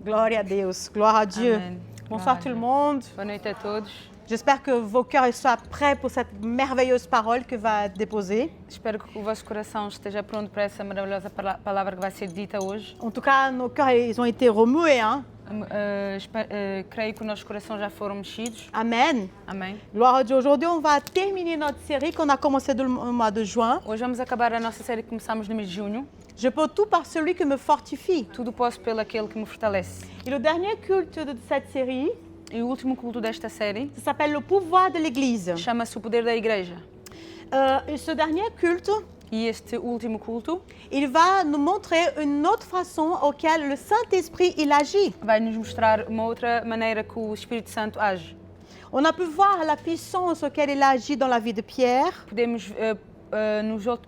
Glória a Deus, gloire à Dieu. Amém. Bonsoir Glória tout a le Deus. monde. Boa noite a todos. J'espère que vos cœurs soient prêts pour cette merveilleuse parole que va être déposée. Espero que o vosso coração esteja pronto para essa maravilhosa palavra que vai ser dita hoje. En tout cas, nos cœurs, ils ont été remués. Hein? Creio que os nossos corações já foram mexidos. Amen. Amém. Gloire à Dieu. Aujourd'hui, on va terminer notre série qu'on a commencé dans le mois de juin. Hoje vamos acabar a nossa série que começámos no mês de junho. Je peux tout par celui qui me fortifie. Tudo posso pelo aquele que me fortalece. Et le dernier culte de cette série, E o último culto desta série ça s'appelle le pouvoir de l'Église. chama-se o poder da igreja. Et ce dernier culte, E este último culto il va nous montrer une autre façon auquel le Saint-Esprit il agit. vai nos mostrar uma outra maneira que o Espírito Santo age. On a pu voir la puissance auquel il agit dans la vie de Pierre, Podemos,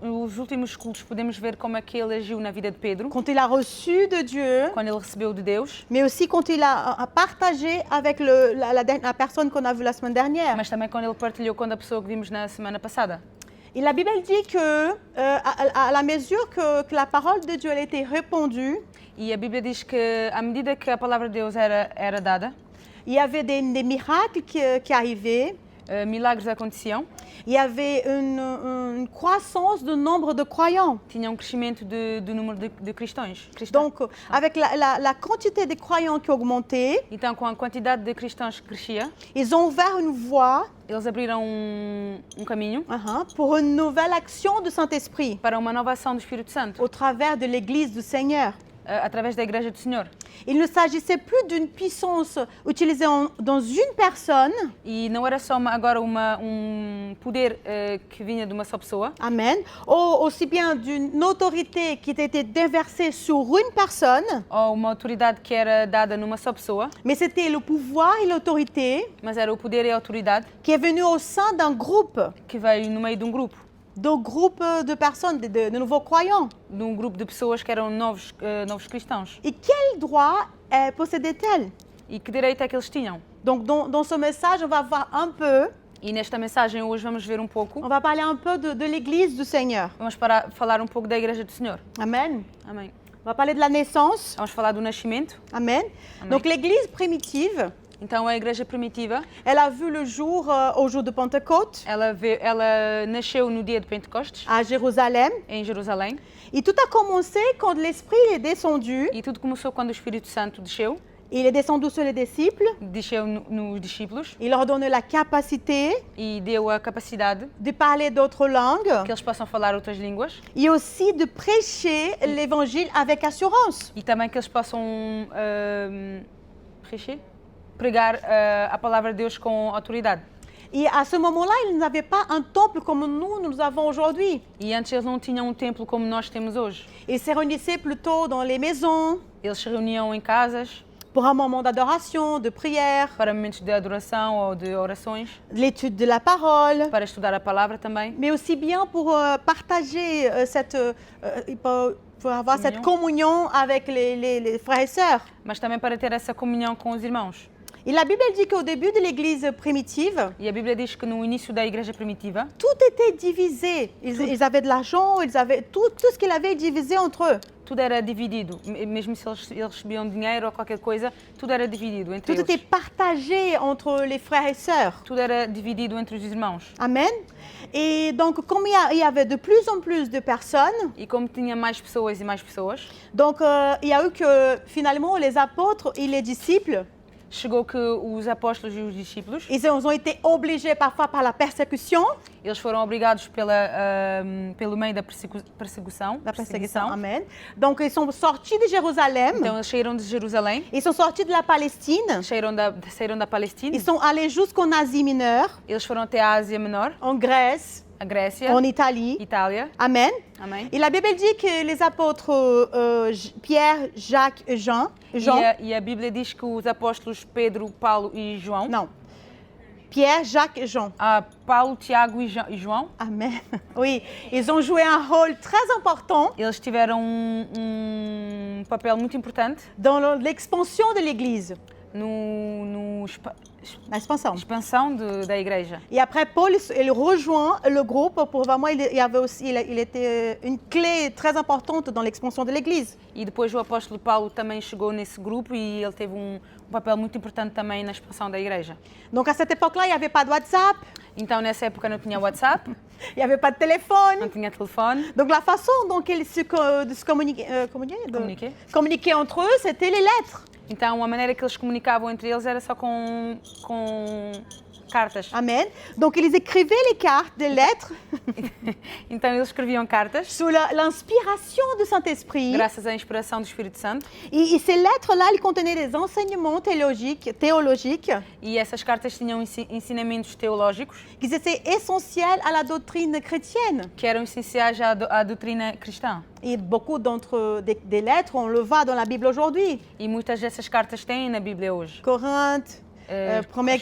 nos últimos cultos, podemos ver como é que ele agiu na vida de Pedro, quand il a reçu de Dieu, quando ele recebeu de Deus, mais aussi quand il a partagé avec la personne qu'on a vue la semaine dernière. mas também quando ele partilhou com a pessoa que vimos na semana passada. Et la Bible dit que, à la mesure que la parole de Dieu elle était répandue, E a Bíblia diz que, à medida que a palavra de Deus era dada, il y avait des miracles qui arrivaient. milagres aconteciam, Il y avait une croissance du nombre de croyants. tinha crescimento do número de cristãos. Donc, avec la quantité de croyants qui augmentait, Então, com a quantidade de cristãos que crescia, ils ont ouvert une voie eles abriram caminho pour une nouvelle action du Saint-Esprit para uma nova ação do Espírito Santo, au travers de l'Église du Seigneur. através da Igreja do Senhor. Il ne s'agissait plus d'une puissance utilisée dans une personne, E não era só agora poder que vinha de uma só pessoa, amen, ou aussi bien d'une autorité qui était déversée sur une personne, ou uma autoridade que era dada numa só pessoa, mais c'était le pouvoir et l'autorité mas era o poder e a autoridade qui est venu au sein d'un groupe, que veio no meio de grupo. de personnes, de nouveaux croyants. De grupo de pessoas que eram novos cristãos. Et quel droit possédait-elle? E que direito é que eles tinham? Donc, dans ce message, on va voir un peu, E nesta mensagem hoje vamos ver pouco, on va parler un peu de l'Église du Seigneur. vamos falar pouco da Igreja do Senhor. Amen. Amém. On va parler de la naissance. Vamos falar do nascimento. Amen. Amen. Donc, l'Église primitive, Então a Igreja primitiva, elle a vu le jour au jour de Pentecôte ela nasceu no dia de Pentecostes, à Jérusalem. em Jerusalém. Et tout a commencé quand l'Esprit est descendu. E tudo começou quando o Espírito Santo desceu Il est descendu sur les disciples. nos discípulos Il leur donne la capacité e deu a capacidade de parler d'autres langues que eles possam falar outras línguas et aussi de prêcher l'Évangile avec assurance. e também que eles possam pregar a palavra de Deus com autoridade. Et à ce moment-là, ils n'avaient pas un temple comme nous avons aujourd'hui. E antes eles não tinham templo como nós temos hoje. Ils se réunissaient plutôt dans les maisons Eles se reuniam em casas pour un moment d'adoration, de prière, para momentos de adoração ou de orações, l'étude de la parole, para estudar a palavra também, mais aussi bien pour partager pour avoir cette communion avec les frères et sœurs. mas também para ter essa comunhão com os irmãos. Et la Bible dit qu'au début de l'Église primitive, E a Bíblia diz que no início da igreja primitiva, tout était divisé. Ils avaient de l'argent, ils avaient tout ce qu'ils avaient divisé entre eux. tudo era dividido. Mesmo se eles recebiam dinheiro ou qualquer coisa, tudo era dividido entre Tout était eles. partagé entre les frères et sœurs. Tudo era dividido entre os irmãos. Amen. Et donc, comme il y avait de plus en plus de personnes, E como tinha mais pessoas e mais pessoas, donc il y a eu que finalement les apôtres et les disciples, chegou que os apóstolos e os discípulos, ils ont été obligés parfois par la persécution. eles foram obrigados pelo meio da perseguição. Amen. Donc, ils sont sortis de Jérusalem, Então eles saíram de Jerusalém, ils sont sortis de la Palestine, saíram da Palestina, ils sont allés jusqu'en Asie mineure, eles foram até a Ásia Menor, en Grèce, a Grécia, en Italie. Itália. Amen. Amém. Et la Bible dit que les apôtres Pierre, Jacques et Jean, E a Bíblia diz que os apóstolos Pedro, Paulo e João, non, Pierre, Jacques et Jean. Paulo, Tiago e João, Amen. Oui, ils ont joué un rôle très important eles tiveram papel muito importante dans l'expansion de l'Église. no La expansion. expansão da igreja. Et après, Paul, il rejoint le groupe pour vraiment, il était une clé très importante dans l'expansion de l'Église. E depois o apóstolo Paulo também chegou nesse grupo e ele teve um papel muito importante também na expansão da igreja. Donc à cette époque-là, il n'y avait pas de WhatsApp, Então nessa época não tinha WhatsApp, il n'y avait pas de téléphone. não tinha telefone, Donc la façon dont ils se communiquaient entre eux, c'était les lettres. então a maneira que eles comunicavam entre eles era só com cartas. Amen. Donc ils écrivaient les cartes, des lettres, Então eles escreviam cartas, sous l'inspiration du Saint-Esprit. graças à inspiração do Espírito Santo, Et ces lettres-là, elles contenaient des enseignements théologiques e essas cartas tinham ensinamentos teológicos qui étaient essentiels à la doctrine chrétienne. que eram essenciais à doutrina cristã. Et beaucoup des lettres, on le voit dans la Bible aujourd'hui. E muitas dessas cartas têm na Bíblia hoje. Corinthe,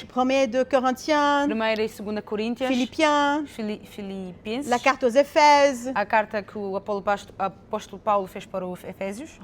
premier de Corinthiens, Primeira e Segunda Coríntios, Philippiens, Filipenses, la carte aux Éphèses, a carta que o apóstolo Paulo fez para os Efésios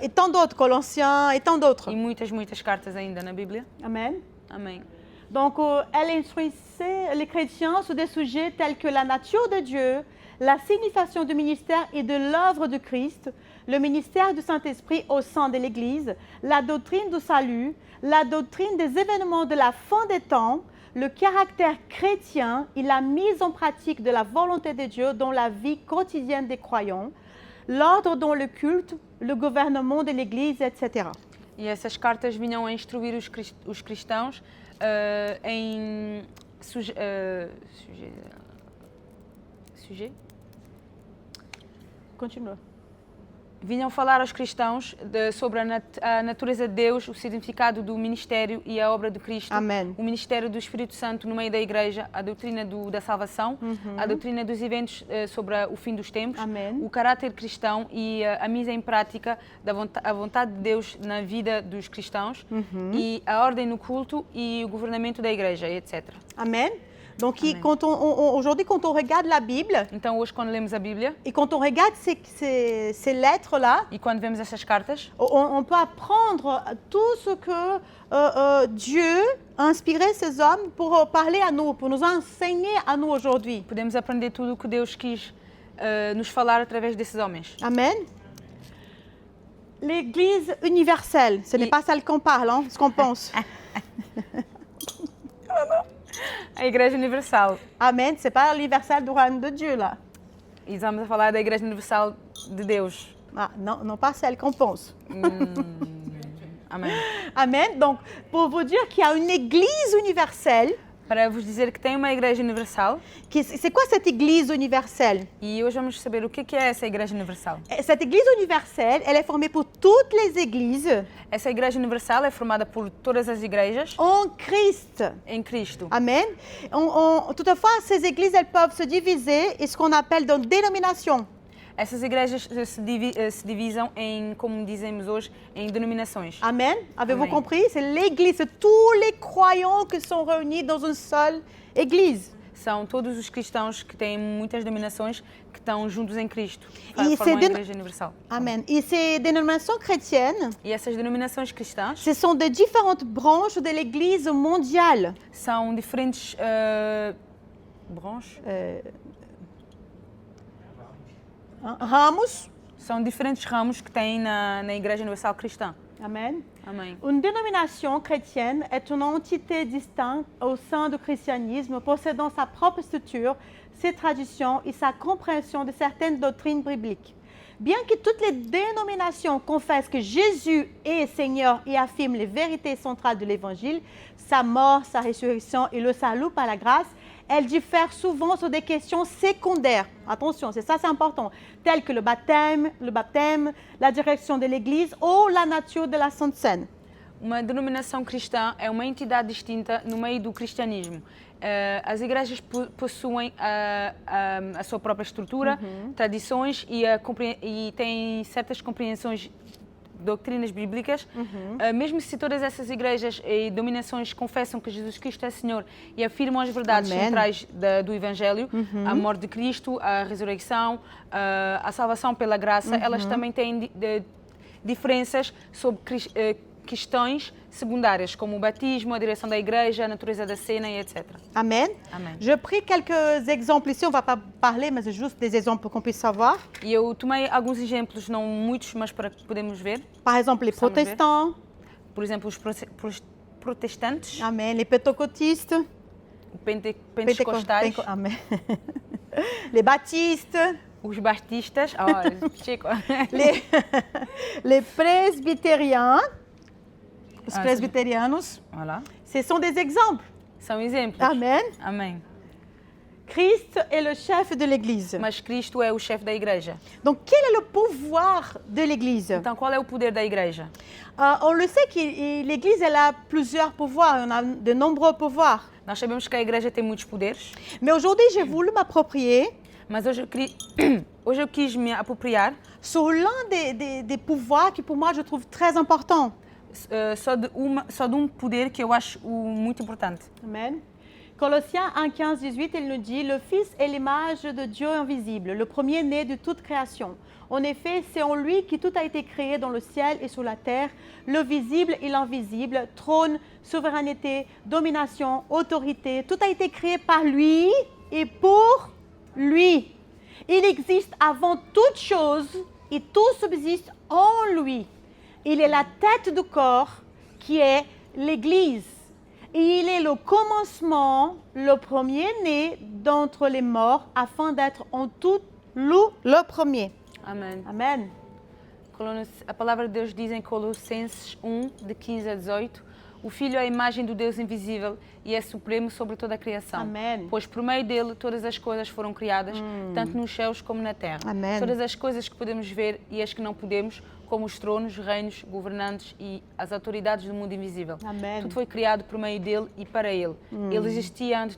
et tant d'autres, Colossiens et tant d'autres. e muitas cartas ainda na Bíblia. Amen. Amém. Donc, elle instruisait les chrétiens sur des sujets tels que la nature de Dieu, la signification du ministère et de l'œuvre de Christ, le ministère du Saint-Esprit au sein de l'Église, la doctrine du salut, la doctrine des événements de la fin des temps, le caractère chrétien et la mise en pratique de la volonté de Dieu dans la vie quotidienne des croyants, l'ordre dans le culte, le gouvernement de l'Église, etc. E essas cartas vinham a instruir os cristãos em Continue. vinham falar aos cristãos sobre a natureza de Deus, o significado do ministério e a obra de Cristo, Amém. o ministério do Espírito Santo no meio da igreja, a doutrina da salvação, a doutrina dos eventos sobre o fim dos tempos, Amém. o caráter cristão e a mise em prática a vontade de Deus na vida dos cristãos e a ordem no culto e o governamento da igreja, etc. Amen. Donc, Amen. aujourd'hui, quand on regarde la Bible Então hoje quando lemos a Bíblia et quand on regarde ces lettres-là, e quando vemos essas cartas, on peut apprendre tout ce que Dieu a inspiré ces hommes pour parler à nous, pour nous enseigner à nous aujourd'hui. podemos aprender tudo o que Deus quis nos falar através desses homens. Amen. L'Église universelle, ce n'est pas celle qu'on parle, hein, ce qu'on pense. A Igreja Universal. Amen, c'est pas l'universel du royaume de Dieu là. E estamos a falar da Igreja Universal de Deus. Ah, non, pas celle qu'on pense. Amém. Amen. Donc, pour vous dire qu'il y a une Église universelle. Para vos dizer que tem uma Igreja Universal. C'est quoi cette Église universelle? E hoje vamos saber o que é essa Igreja Universal. Cette Église universelle, elle est formée pour toutes les églises Essa Igreja Universal é formada por todas as igrejas en Christ. em Cristo. Amen. Toutefois, ces églises, elles peuvent se diviser en ce qu'on appelle dans dénominations. Essas igrejas se divisam em, como dizemos hoje, em denominações. Amen. Avez-vous Amen. compris? C'est l'Église, c'est tous les croyants qui sont réunis dans une seule Église. São todos os cristãos que têm muitas denominações que estão juntos em Cristo. E Formam a c'est Igreja Universal. Amen. Et ces dénominations chrétiennes, E essas denominações cristãs ce sont des différentes branches de l'Église mondiale. são diferentes branches. Ramos. São diferentes ramos que tem na Igreja Universal Cristã. Amen. Amém. Une dénomination chrétienne est une entité distincte au sein du christianisme, possédant sa propre structure, ses traditions et sa compréhension de certaines doctrines bibliques. Bien que toutes les dénominations confessent que Jésus est Seigneur et affirment les vérités centrales de l'Évangile, sa mort, sa résurrection et le salut par la grâce, elles diffèrent souvent sur des questions secondaires. Attention, c'est important, telles que le baptême, la direction de l'Église ou la nature de la Sainte Seine. Uma denominação cristã é uma entidade distinta no meio do cristianismo. As igrejas possuem a sua própria estrutura, tradições e têm certas compreensões doutrinas bíblicas, mesmo se todas essas igrejas e dominações confessam que Jesus Cristo é Senhor e afirmam as verdades Amém. centrais do Evangelho, a morte de Cristo, a ressurreição, a salvação pela graça, elas também têm diferenças sobre questões secundárias, como o batismo, a direção da igreja, a natureza da cena e etc. Amen. Amém. Je pris quelques exemples ici, on ne va pas parler, mais c'est juste des exemples pour qu'on puisse savoir. E eu tomei alguns exemplos, não muitos, mas para que podemos ver. Par exemple, les Possamos ver. protestants, Por exemplo, os protestantes, amen, les pentecôtistes, pentecostais, amen. Les baptistes, os batistas, Chico, les, les presbytériens, os Ah, presbytérianos, voilà. ce sont des exemples. São exemplos. Amen. Amém. Christ est le chef de l'Église. Mas Cristo é o chefe da igreja. Donc, quel est le pouvoir de l'Église? Então, qual é o poder da igreja? On le sait que l'Église, elle a plusieurs pouvoirs, on a de nombreux pouvoirs. Nós sabemos que a igreja tem muitos poderes, Mais aujourd'hui, j'ai voulu m'approprier mas hoje eu quis me apropriar sur l'un des pouvoirs qui, pour moi, je trouve très important. só de um poder que eu acho muito importante. Amen. Colossiens 1, 15, 18, il nous dit « Le Fils est l'image de Dieu invisible, le premier-né de toute création. En effet, c'est en lui que tout a été créé dans le ciel et sur la terre, le visible et l'invisible, trône, souveraineté, domination, autorité. Tout a été créé par lui et pour lui. Il existe avant toute chose et tout subsiste en lui. Il est la tête du corps qui est l'Église. Et il est le commencement, le premier-né d'entre les morts, afin d'être en tout le premier. » Amém. Amen. A palavra de Deus diz em Colossenses 1, de 15 a 18, o Filho é a imagem do Deus invisível e é supremo sobre toda a criação. Amém. Pois por meio dele todas as coisas foram criadas, tanto nos céus como na terra. Amém. Todas as coisas que podemos ver e as que não podemos, como os tronos, reinos, governantes e as autoridades do mundo invisível. Amém. Tudo foi criado por meio dele e para ele. Ele existia antes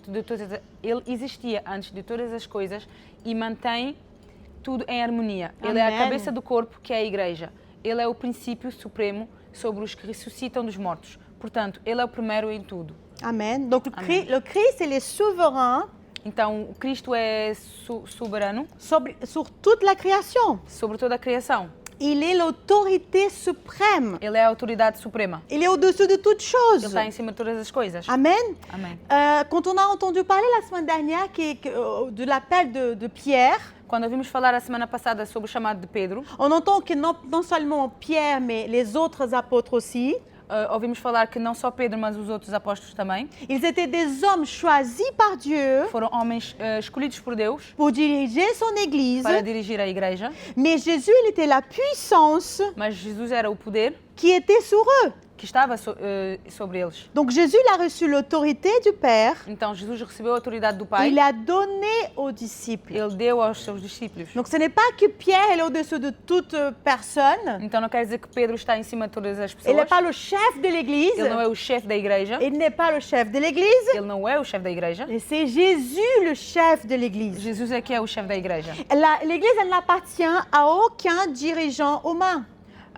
de todas as coisas e mantém tudo em harmonia. Ele é Amém. a cabeça do corpo, que é a igreja. Ele é o princípio supremo sobre os que ressuscitam dos mortos. Portanto, ele é o primeiro em tudo. Amen. Donc Amen. le Christ, il est souverain Então, o Cristo é soberano sur toute la création. sobre toda a criação. Il est l'autorité suprême. Ele é a autoridade suprema. Il est au-dessus de toute Ele chose. está em cima de todas as coisas. Amen. Amém. Quand on a entendu parler la semaine dernière de l'appel de Pierre, Quando ouvimos falar a semana passada sobre o chamado de Pedro, on entend que non seulement Pierre, mais les autres apôtres aussi, ouvimos falar que não só Pedro, mas os outros apóstolos também, ils étaient des hommes choisis par Dieu foram homens escolhidos por Deus pour diriger son Église. para dirigir a igreja, Mais Jésus, il était la puissance mas Jesus era o poder qui était sur eux. que estava sobre eles. Donc Jésus il a reçu l'autorité du Père. Então Jesus recebeu a autoridade do Pai, Il a donné aux disciples. ele deu aos seus discípulos. Donc ce n'est pas que Pierre est au-dessus de toute personne. Então não quer dizer que Pedro está em cima de todas as Il pessoas. n'est pas le chef de l'Église. Ele não é o chefe da igreja. Il n'est pas le chef de l'Église. Ele não é o chefe da igreja. Et c'est Jésus le chef de l'Église. Jesus é que é o chefe da igreja. L'Église, elle n'appartient à aucun dirigeant humain,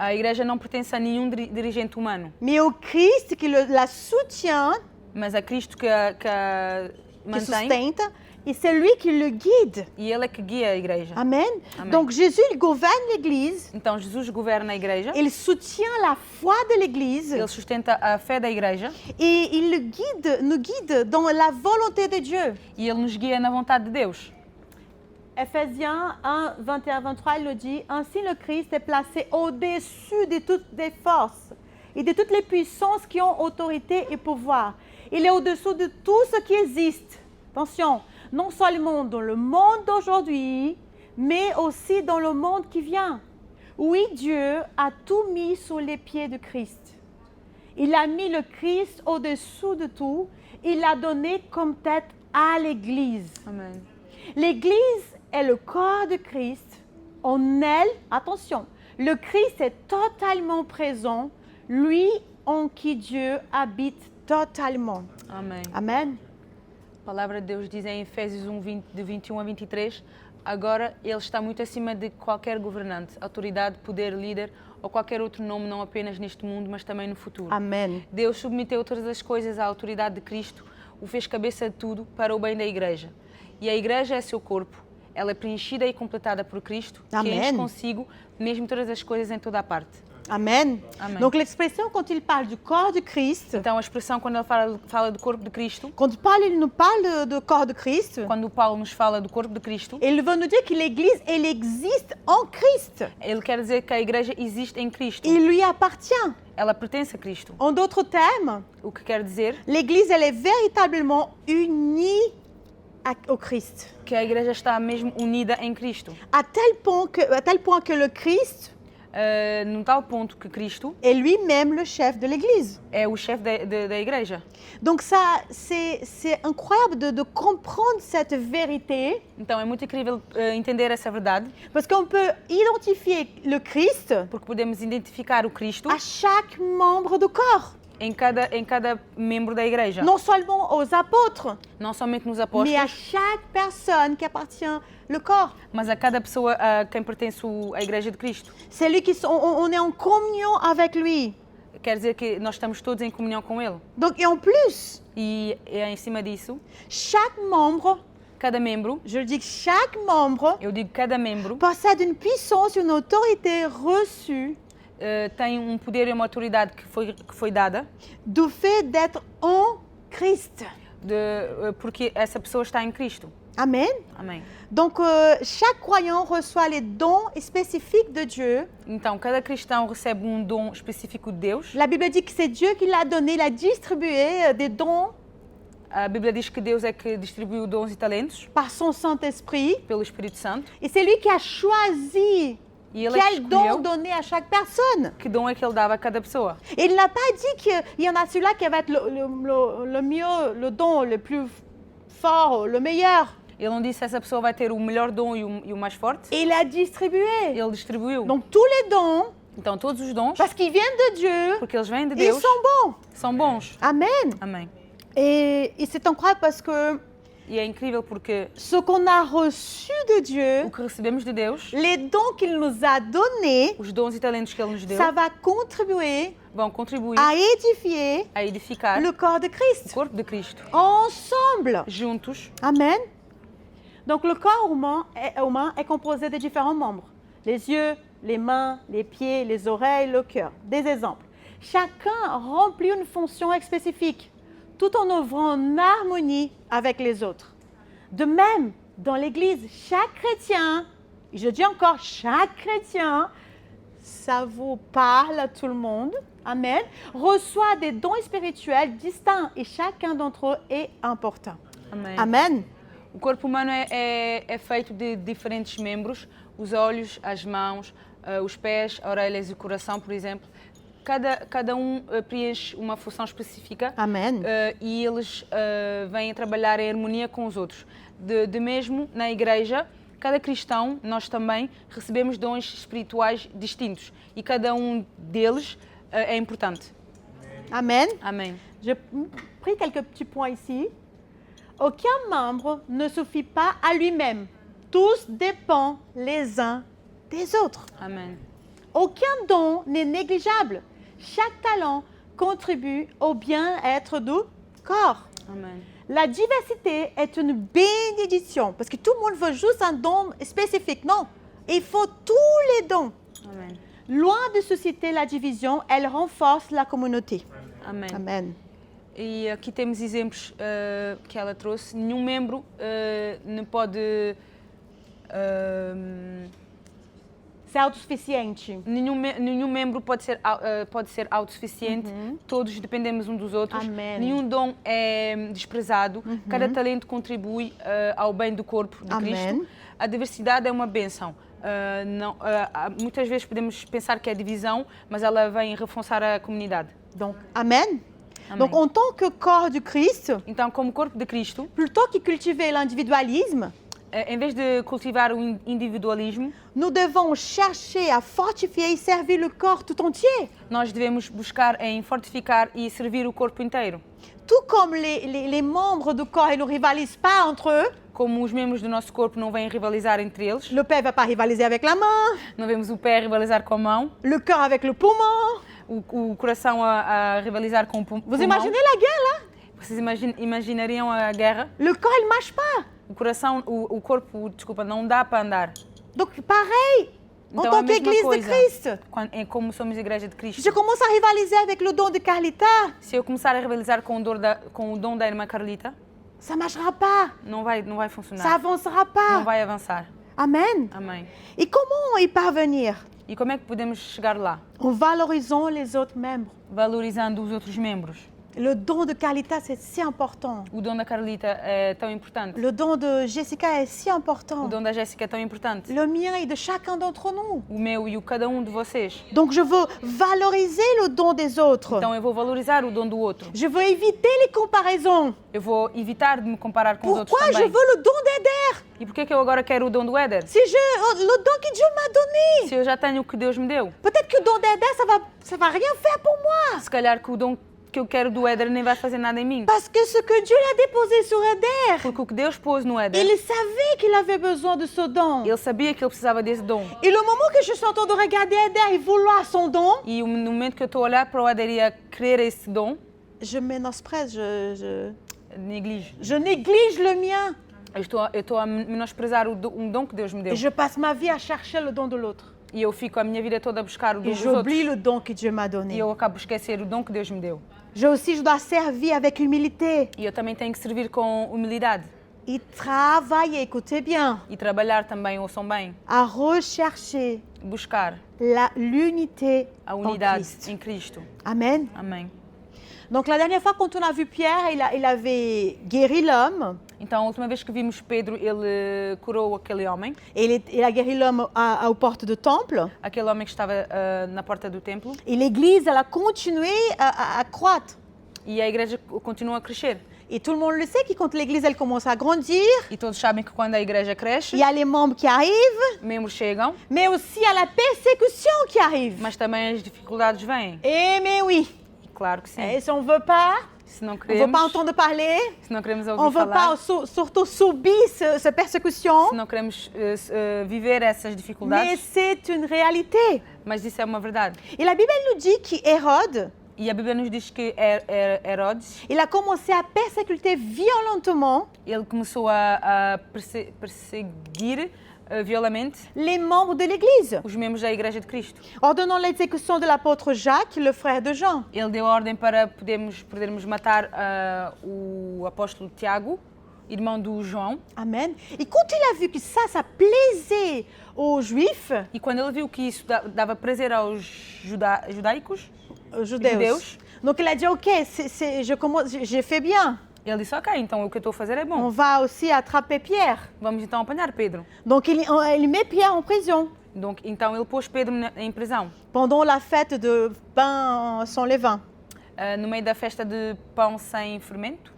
A igreja não pertence a nenhum dirigente humano, mais au Christ qui la soutient, mas a Cristo que a qui mantém, sustenta, et c'est lui qui le guide. e ele é que guia a igreja. Amen. Amen. Donc Jésus, il gouverne l'Église, Então Jesus governa a igreja, il soutient la foi de l'Église ele sustenta a fé da igreja et il nous guide dans la volonté de Dieu. e ele nos guia na vontade de Deus. Ephésiens 1, 21-23, il nous dit « Ainsi le Christ est placé au-dessus de toutes les forces et de toutes les puissances qui ont autorité et pouvoir. Il est au-dessous de tout ce qui existe. » Attention, non seulement dans le monde d'aujourd'hui, mais aussi dans le monde qui vient. Oui, Dieu a tout mis sous les pieds de Christ. Il a mis le Christ au-dessous de tout. Il l'a donné comme tête à l'Église. Amém. L'Église est le corps de Christ. En elle, attention, le Christ est totalement présent, lui en qui Dieu habite totalement. Amém. Amen. A palavra de Deus diz em Efésios 1, de 21 a 23, agora ele está muito acima de qualquer governante, autoridade, poder, líder ou qualquer outro nome, não apenas neste mundo, mas também no futuro. Amen. Deus submeteu todas as coisas à autoridade de Cristo, o fez cabeça de tudo para o bem da igreja. E a igreja é seu corpo. Ela é preenchida e completada por Cristo, que Amém. enche consigo mesmo todas as coisas em toda a parte. Amen. Amém. Donc l'expression quand il parle du corps de Christ, Então a expressão quando ele fala do corpo de Cristo, quand il nous parle de corps de Christ, quando Paulo nos fala do corpo de Cristo, il veut nous dire que l'Église, elle existe en Christ. ele quer dizer que a igreja existe em Cristo. Il lui appartient. Ela pertence a Cristo. En d'autres termes, O que quer dizer l'Église, elle est véritablement unie au Christ. que a igreja está mesmo unida em Cristo. À tel point que le Christ Num tal ponto que Cristo est lui-même le chef de l'Église. é o chefe da igreja. Donc ça, c'est incroyable de comprendre cette vérité, Então é muito incrível entender essa verdade, parce qu'on peut identifier le Christ porque podemos identificar o Cristo à chaque membre du corps, em cada membro da igreja. non seulement aux apôtres, Não somente nos mais à apóstolos, chaque personne qui appartient le corps. mas a cada pessoa a quem pertence a igreja de Cristo. C'est lui on est en communion avec lui. Quer dizer que nós estamos todos em comunhão com Ele. Donc, et en plus, E em cima disso, chaque membre, cada membro, je le dis, chaque membre eu digo cada membro, possède une puissance, une autorité reçue tem um poder e uma autoridade que foi dada, du fait d'être en Christ. porque essa pessoa está em Cristo. Amen. Amém. Donc, chaque croyant reçoit les dons spécifiques de Dieu. Então, cada cristão recebe um dom específico de Deus. La Bible dit que c'est Dieu qui l'a donné, il a distribué des dons A Bíblia diz que Deus é que distribuiu dons e talentos par son Saint-Esprit. pelo Espírito Santo. Et c'est lui qui a choisi E Ele é que quel don escolheu donner à chaque personne. que dom é que Ele dava a cada pessoa. Et il n'a pas dit qu'il y en a celui-là qui va être le mieux, le don le plus fort, le meilleur. Ele não disse essa pessoa vai ter o melhor dom e o mais forte. Et il a distribué. Ele distribuiu. Donc tous les dons, Então, todos os dons, parce qu'ils viennent de Dieu, porque eles vêm de ils Deus, sont bons. são bons. Amen. Amém. Et c'est incroyable parce que E é incrível porque ce qu'on a reçu de Dieu, o que recebemos de Deus, les dons qu'il nous a donnés, os dons e talentos que Ele nos deu, ça va contribuer vão contribuir à édifier a edificar le corps de o Christ. corpo de Cristo. Ensemble. Juntos. Amen. Donc le corps humain est composé de différents membres. Les yeux, les mains, les pieds, les oreilles, le cœur. Des exemples. Chacun remplit une fonction spécifique, tout en œuvrant en harmonie avec les autres. De même, dans l'Église, chaque chrétien, et je dis encore chaque chrétien, ça vous parle à tout le monde, amen, reçoit des dons spirituels distincts et chacun d'entre eux est important. Amém. Amen. O corpo humano é feito de diferentes membros, os olhos, as mãos, os pés, orelhas e o coração, por exemplo. Cada um preenche uma função específica. Amen. E eles vêm a trabalhar em harmonia com os outros. De mesmo na igreja, cada cristão, nós também recebemos dons espirituais distintos e cada um deles é importante. Amen. Amém. J'ai pris quelques petits points ici. Aucun membre ne suffit pas à lui-même. Tous dépendent les uns des autres. Amém. Aucun don n'est négligeable. Chaque talent contribue au bien-être du corps. Amém. La diversité est une bénédiction parce que tout le monde veut juste un don spécifique. Non, il faut tous les dons. Amém. Loin de susciter la division, elle renforce la communauté. Amém. Amen. E aqui temos exemplos que ela trouxe. Nenhum membro não pode... C'est autossuficiente. nenhum membro pode ser autossuficiente. Todos dependemos uns dos outros. Amém. Nenhum dom é desprezado. Cada talento contribui ao bem do corpo de Amém. Cristo. A diversidade é uma bênção. Muitas vezes podemos pensar que é divisão, mas ela vem reforçar a comunidade. Donc, amen. Amém. Donc, en tant que corps du Christ, Então, como corpo de Cristo, plutôt que cultiver l'individualisme, em vez de cultivar o individualismo, nous devons chercher à fortifier et servir le corps tout entier. nós devemos buscar em fortificar e servir o corpo inteiro. Tout comme les membres du corps ils ne rivalisent pas entre eux, Como os membros do nosso corpo não vêm rivalizar entre eles, le père ne va pas rivaliser avec la main, não vemos o pé rivalizar com a mão, le cœur avec le poumon. o coração a rivalizar com o Vous pulmão. imaginez la guerre là? Vocês imaginariam a guerra? Le corps il ne marche pas. O corpo, desculpa, não dá para andar. Donc pareil, en Então, a tant mesma qu'Église de coisa, Christ. como somos igreja de Cristo. Je commence à rivaliser avec le don de Carlita, Se eu começar a rivalizar com o dom da irmã Carlita, ça ne marchera pas, não vai ça funcionar. avancera Não pas. vai avançar. Amen. Amém. Et comment y parvenir? E como é que podemos chegar lá? En valorisant les autres membres. Valorizando os outros membros. Le don de Carlita, c'est si important. O dom da Carlita é tão importante. Le don de Jessica est si O important. dom da Jéssica é tão importante. Le mien et de chacun d'entre nous. O meu e o cada um de vocês. Donc je veux valoriser le don des autres. Então eu vou valorizar o dom do outro. Je veux éviter les comparaisons. Eu vou evitar de me comparar com os outros Pourquoi je também. veux le don d'Eder? E por que eu agora quero o dom do Éder? Si le don que Dieu m'a donné. Se eu já tenho o que Deus me deu. Peut-être que le don d'Eder, ça va rien faire pour moi. Se calhar que o dom que eu quero do Éder nem vai fazer nada em mim. Parce que ce que Dieu a déposé sur Eder, Porque o que Deus pôs no Éder, il savait qu'il avait besoin de ce don. ele sabia que ele precisava desse dom. Et le moment que je suis en train de regarder Eder et vouloir son don, E no momento que eu estou a olhar para o Éder e a querer esse dom, je ménospresse, neglige. je néglige le mien. Eu estou a menosprezar um dom que Deus me deu. Et je passe ma vie à chercher le don de l'autre. E eu fico a minha vida toda a buscar o dom Et dos outros. j'oublie le don que Dieu m'a E donné. eu acabo de esquecer o dom que Deus me deu. Je dois servir avec humilité E eu também tenho que servir com humildade. et travailler, écoutez bien, E trabalhar também, ouçam bem. à rechercher Buscar l'unité a en unidade Christ. em Cristo. Amen. Amém. Donc la dernière fois quand on a vu Pierre, il avait guéri l'homme. Então, a última vez que vimos Pedro, ele curou aquele homem. Et il a guéri l'homme aux portes du temple. Aquele homem que estava na porta do templo. Et l'Église, elle a continué à croître. E a igreja continua a crescer. Et tout le monde le sait que quand l'Église elle commence à grandir, E todos sabem que quando a igreja cresce, il y a les membres qui arrivent, membros chegam, mais aussi il y a la persécution qui arrive. mas também as dificuldades vêm. Eh mais oui, E claro que sim. et si on ne veut pas, Se não on ne veut queremos, pas entendre parler, se não queremos on ouvir ne veut falar, pas surtout subir cette persécution, se não queremos viver essas mais dificuldades, c'est une réalité. mas isso é uma verdade. Et la Bible elle nous dit qu'Hérode, E a Bíblia nos diz que Herodes, il a commencé à persécuter violentement ele começou a perseguir violamente les membres de l'Église, os membros da Igreja de Cristo. ordonnant l'exécution de l'apôtre Jacques, le frère de Jean. Ele deu ordem para podermos matar o apóstolo Tiago, irmão do João. Amen. Et quand il a vu que ça plaisait aux Juifs, E quando ele viu que isso dava prazer aos judaicos, aux Judeus, donc il a dit, ok, j'ai fait bien. ele disse, ok, então o que eu estou a fazer é On bom. va aussi attraper Pierre. Vamos então apanhar Pedro. Donc il met Pierre en prison Então ele pôs Pedro em prisão, pendant la fête de pain sans levain. no meio da festa de pão sem fermento.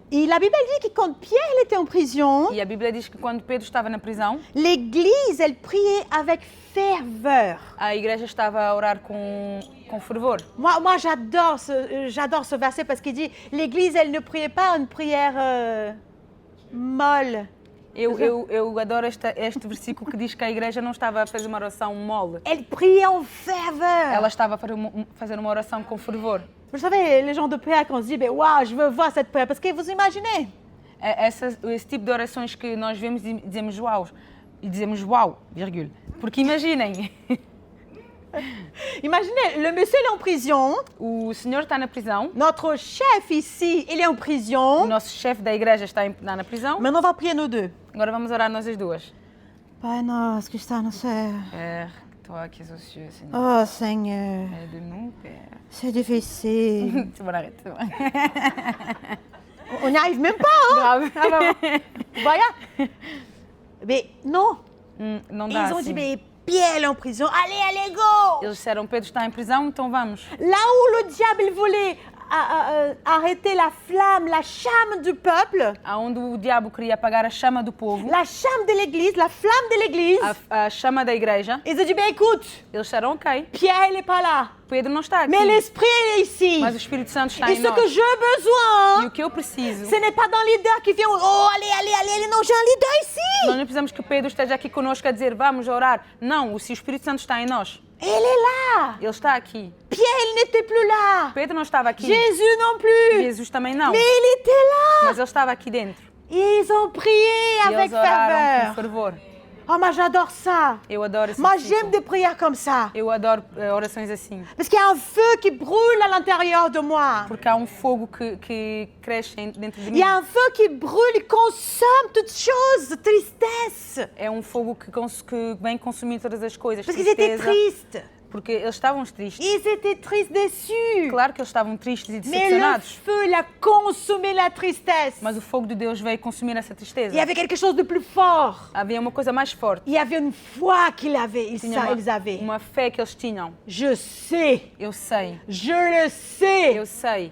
Et la Bible dit que quand Pierre il était en prison, E a Bíblia diz que quando Pedro estava na prisão, l'Église, elle priait avec ferveur. a igreja estava a orar com fervor. Moi j'adore ce verset parce qu'il dit, l'Église, elle ne priait pas une prière molle. Eu adoro este versículo que diz que a igreja não estava a fazer uma oração mole. Elle priait en ferveur. Ela estava a fazer uma oração com fervor. Vous savez, les gens de prière, quand on se dit, ben, waouh, je veux voir cette prière, parce que vous imaginez, Esse tipo de orações que nós vemos e dizemos uau, vírgula. Porque imaginem, imaginez, le monsieur il est en prison, o senhor está na prisão, notre chef ici, il est en o prison. nosso chefe da igreja está na prisão. Maintenant, on va prier nous deux. Agora vamos orar nós as duas. Pai nosso que está no céu. Père, toi qui es aux cieux, Seigneur, Oh Seigneur, aide-nous, Père. c'est difficile. C'est bon, arrête, c'est bon. On n'y arrive même pas, hein? Grave. Ah, bah, voilà. Mais non. Não Ils dá ont dit, assim. mais Pierre est en prison. Allez, go. Eles disseram, Pedro está em prisão, então vamos. Là où le diable il voulait arrêter la flamme, la charme du peuple, Aonde o diabo queria apagar a chama do povo, la charme de l'église, la flamme de l'église, a chama da igreja, ils ont dit, ben écoute, eles disseram, ok, Pierre il n'est pas là, Pedro não está aqui, mais l'Esprit il est ici. mas o Espírito Santo está Et em ce que nós. j'ai E besoin, o que eu preciso, ce n'est pas d'un leader qui vient, oh allez, non, j'ai un leader nós ici. não precisamos que Pedro esteja aqui conosco a dizer, vamos orar. Não, se o Espírito Santo está em nós, Il est là. ele está aqui. Pierre il n'était plus là. Pedro não estava aqui, Jésus non plus. Jesus também não, Mais il était là. mas ele estava aqui dentro. Ils ont prié E avec eles oraram com ferveur. fervor. Oh, moi j'adore ça. Eu adoro esse Moi j'aime ciclo. des prières comme ça. Eu adoro orações assim. Parce qu'il y a un feu qui brûle à l'intérieur de moi. Porque há fogo que cresce dentro de Il mim. y a un feu qui brûle et consomme toutes choses, tristesse. É fogo que vem consumir todas as coisas. Parce qu'ils étaient Tristeza, tristes. porque eles estavam tristes. Ils étaient tristes, déçus. Claro que eles estavam tristes e Mais le decepcionados. feu, il a consumé la tristesse. Mas o fogo de Deus veio consumir essa tristeza. Il y avait quelque chose de plus fort. Havia uma coisa mais forte. Il y avait une foi qu'ils avaient. Tinha Ils avaient. uma fé que eles tinham. Je sais, Eu sei. je le sais Eu sei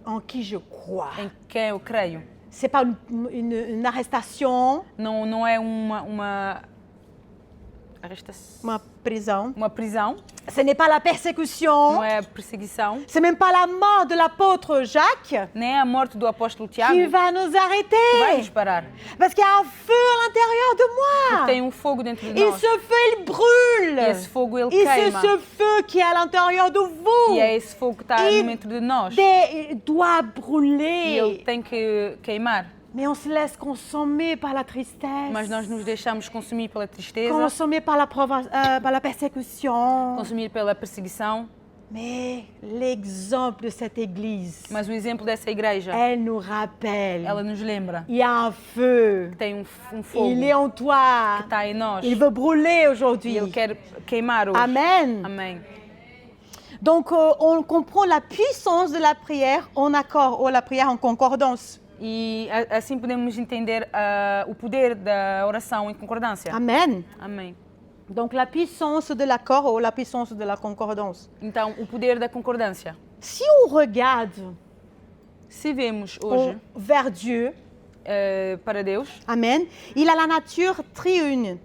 en qui je crois. em quem eu creio. C'est pas une arrestation, Não é uma arrestação, uma prisão. uma prisão, Ce n'est pas la persécution. não é perseguição, C'est même pas la mort de l'apôtre Jacques nem é a morte do apóstolo Tiago qui que va nous vai arrêter. nos parar. Parce qu'il y a un feu à l'intérieur de moi. Tem fogo dentro de Et nós. ce feu, il brûle. E esse fogo ele Et c'est queima. ce feu qui est à l'intérieur de vous. E é esse fogo que está E dentro de nós. Il doit E brûler. ele tem que queimar. Mais on se laisse consommer par la tristesse. Mas nós nos deixamos consumir pela tristeza, Consommer par par la persécution. consumir pela perseguição. Mais l'exemple de cette église, Mas o exemplo dessa igreja, elle nous rappelle. ela nos lembra Il y a un feu. que tem fogo Il est en toi. que está em nós. Il veut brûler E aujourd'hui. ele quer queimar hoje. Amen. Amém. Donc, on comprend la puissance de la prière en accord, ou la prière en concordance. E assim podemos entender o poder da oração em concordância. Amen. Amém. Donc, la puissance de l'accord ou la puissance de la concordance. Então, o poder da concordância. Si on regarde Se vemos hoje vers Dieu, para Deus, Amen, il a la nature triune.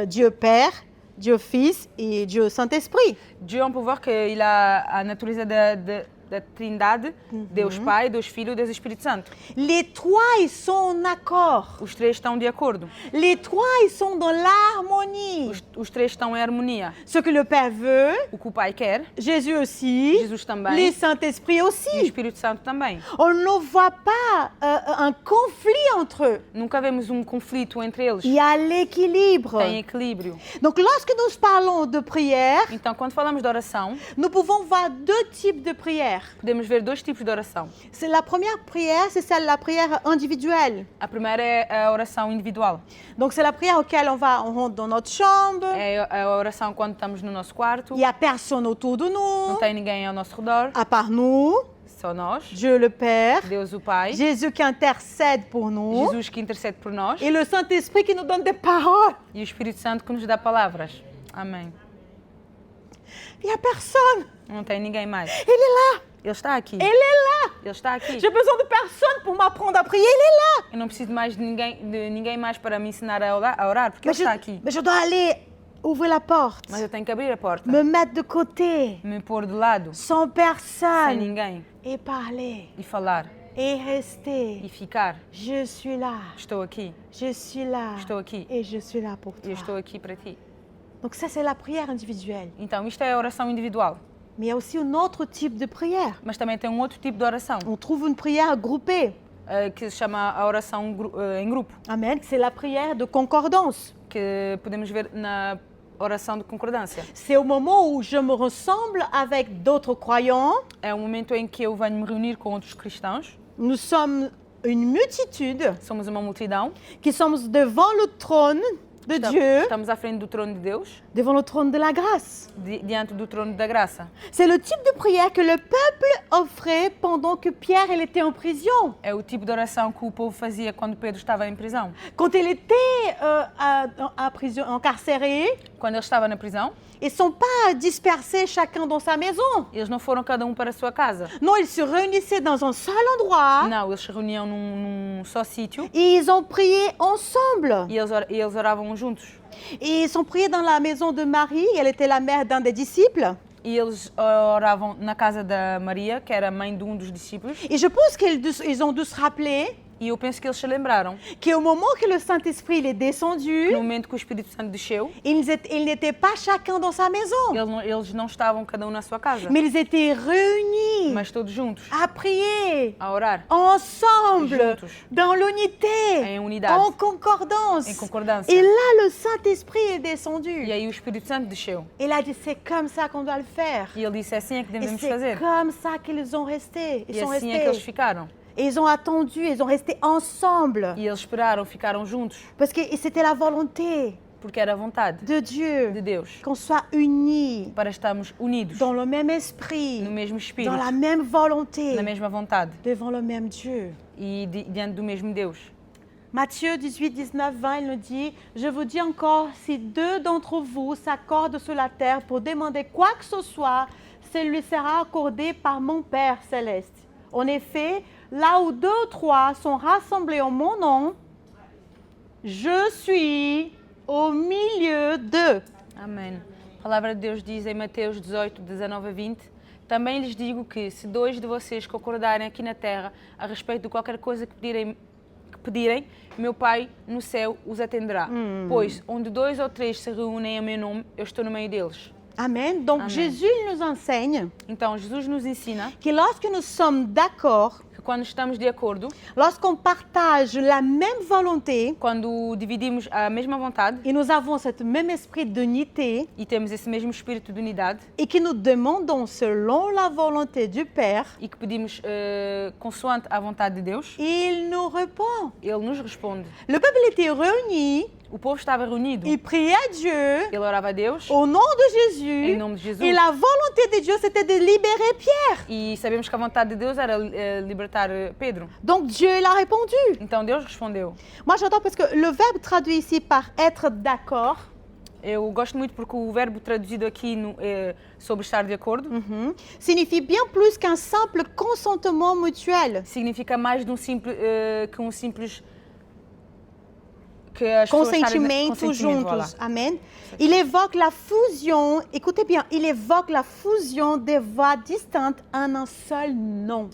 Dieu Père, Dieu Fils et Dieu Saint-Esprit. Dieu é pouvoir que ele a natureza da Trindade, Deus Pai, Deus Filho e Deus Espírito Santo. Les trois, ils sont en accord. Os três estão de acordo. Les trois, ils sont dans l'harmonie. Os três estão em harmonia. Ce que le Père veut, O que o Pai quer, Jésus aussi, Jesus também, le Saint-Esprit e o aussi. Espírito Santo também. On ne voit pas un conflit entre eux. Nunca vemos conflito entre eles. Il y a l'équilibre. Tem equilíbrio. Donc, lorsque nous parlons de prière, Então, quando falamos de oração, nous pouvons voir deux types de prières. podemos ver dois tipos de oração. C'est la première prière, c'est celle la prière individuelle. A primeira é a oração individual. Donc, c'est la prière auquel on rentre dans notre chambre. É a oração quando estamos no nosso quarto, Il n'y a personne autour de não nous, tem ninguém ao nosso redor, à part nous, só nós, Dieu le Père, Deus o Pai, Jésus qui intercède pour nous Jesus que intercede por nós et le Saint-Esprit qui nous donne des paroles. e o Espírito Santo que nos dá palavras. Amém. Il n'y a personne. Não tem ninguém mais. Il est là. Ele está aqui. Il est là. Ele está aqui. J'ai besoin de personne pour m'apprendre à prier. Il est là. Eu não preciso mais de ninguém mais para me ensinar a orar, porque ele está aqui. Mais je dois aller ouvrir la porte, Mas eu tenho que abrir a porta, me mettre de côté, me pôr de lado, sans sem personne, ninguém, et parler, e falar, et rester. e ficar. Je suis là. Estou aqui, Je suis là. estou aqui, Et je suis là pour e toi. eu estou aqui para ti. Donc ça, c'est la prière individuelle. Então, isto é a oração individual. Mais il y a aussi un autre type de prière. Mas também tem outro tipo de oração, On trouve une prière groupée. que se chama a oração em grupo, Amen. C'est la prière de concordance. que podemos ver na oração de concordância. C'est au moment où je me ressemble avec d'autres croyants. É o momento em que eu venho me reunir com outros cristãos. Nous sommes une multitude Somos uma multidão. qui sommes devant le trône de Dieu, Estamos à frente do trono de Deus, devant le trône de la grâce. diante do trono da graça. C'est le type de prière que le peuple offrait pendant que Pierre elle était en prison. É o tipo de oração que o povo fazia quando Pedro estava em prisão. Quand il était à prison, encarcéré, Quando ele estava na prisão, ils ne sont pas dispersés chacun dans sa maison. eles não foram cada um para a sua casa. Non, ils se réunissaient dans un seul endroit Não, eles se reuniam num só sítio et ils ont prié ensemble. e eles oravam juntos. Et ils sont priés dans la maison de Marie, elle était la mère d'un des disciples. E eles oravam na casa da Maria, que era mãe de um dos discípulos. Et je pense qu'ils ont dû se rappeler E eu penso que eles se lembraram qu'au moment que le Saint-Esprit il est descendu, no momento que o Espírito Santo desceu, ils n'étaient pas chacun dans sa maison, eles não estavam cada um na sua casa. mais ils étaient réunis unis mas todos juntos, à prier a orar, ensemble, juntos, dans l'unité, em unidade, en concordance. em concordância. Et là, le Saint-Esprit est E descendu. aí o Espírito Santo desceu. Il a dit, c'est comme ça qu'on doit le faire. E ele disse, é assim é que Et devemos c'est fazer. comme ça qu'ils ont resté. Ils E sont assim é que eles restés. ficaram. Et ils ont attendu, ils ont resté ensemble. E eles esperaram, ficaram juntos, Parce que c'était la volonté porque era a vontade de de Dieu Deus qu'on soit unis para estarmos unidos dans le même esprit, no mesmo Espírito, dans la même volonté, na mesma vontade devant le même Dieu. e diante do mesmo Deus. Matthieu 18, 19, 20, il nous dit, je vous dis encore, si deux d'entre vous s'accordent sur la terre pour demander quoi que ce soit, ce lui sera accordé par mon Père céleste. En effet, là où deux ou trois sont rassemblés en mon nom, je suis au milieu d'eux. Amém. A palavra de Deus diz em Mateus 18, 19 a 20, também lhes digo que se dois de vocês concordarem aqui na terra a respeito de qualquer coisa que pedirem, meu Pai no céu os atenderá. Pois onde dois ou três se reúnem em meu nome, eu estou no meio deles. Amen. Donc Amen. Jésus nous enseigne Então Jesus nos ensina que lorsque nous sommes d'accord, que quando estamos de acordo, lorsqu'on partage la même volonté quando dividimos a mesma vontade et nous avons ce même esprit d'unité e temos esse mesmo espírito de unidade et que nous demandons selon la volonté du Père, e que pedimos consoante a vontade de Deus, il nous répond. Ele nos responde. Le peuple était réuni, O povo estava reunido, il priait à Dieu ele orava a Deus au nom de Jésus. em nome de Jesus. Et la volonté de Dieu, c'était de libérer Pierre. E sabemos que a vontade de Deus era libertar Pedro. Donc Dieu, il a répondu. Então Deus respondeu. Moi, j'adore parce que le verbe traduit ici par être d'accord, Eu gosto muito porque o verbo traduzido aqui sobre estar de acordo signifie bien plus qu'un simple consentement mutuel. significa mais de que um simples que as pessoas estarem Consentimento juntos. voilà. Amen. Il évoque la fusion, écoutez bien, il évoque la fusion des voix distinctes en un seul nom.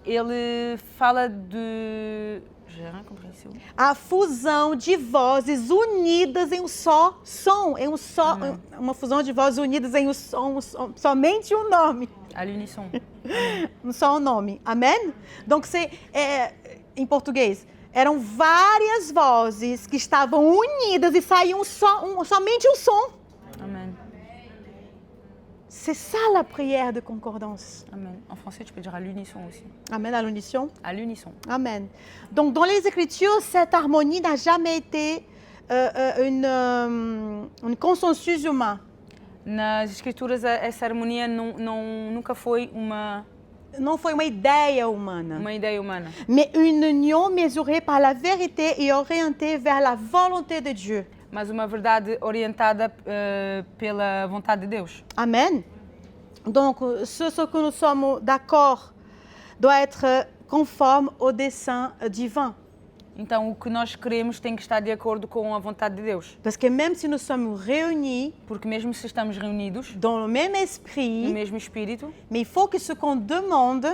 Ele fala de já não compreensão. A fusão de vozes unidas em um só som, em um só, Amém. uma fusão de vozes unidas em somente um nome, À l'unisson. um só nome. Amém? Donc c'est em português. Eram várias vozes que estavam unidas e saíam somente um som. Amen. C'est ça la prière de concordance. Amen. En français, tu peux dire à l'unisson aussi. Amen à l'unisson. À l'unisson. Amen. Donc dans les Écritures, cette harmonie n'a jamais été un consensus humain. Nas escrituras essa harmonia nunca foi Não foi uma ideia humana, uma ideia humana, mais une union mesurée par la vérité et orientée vers la volonté de Dieu. mas uma verdade orientada pela vontade de Deus. Amen. Donc, ce que nous sommes d'accord doit être conforme au dessein divin. Então, o que nós queremos tem que estar de acordo com a vontade de Deus. Parce que même si nous sommes réunis Porque mesmo se estamos reunidos dans le même no esprit, mesmo espírito, mais il faut que ce qu'on demande,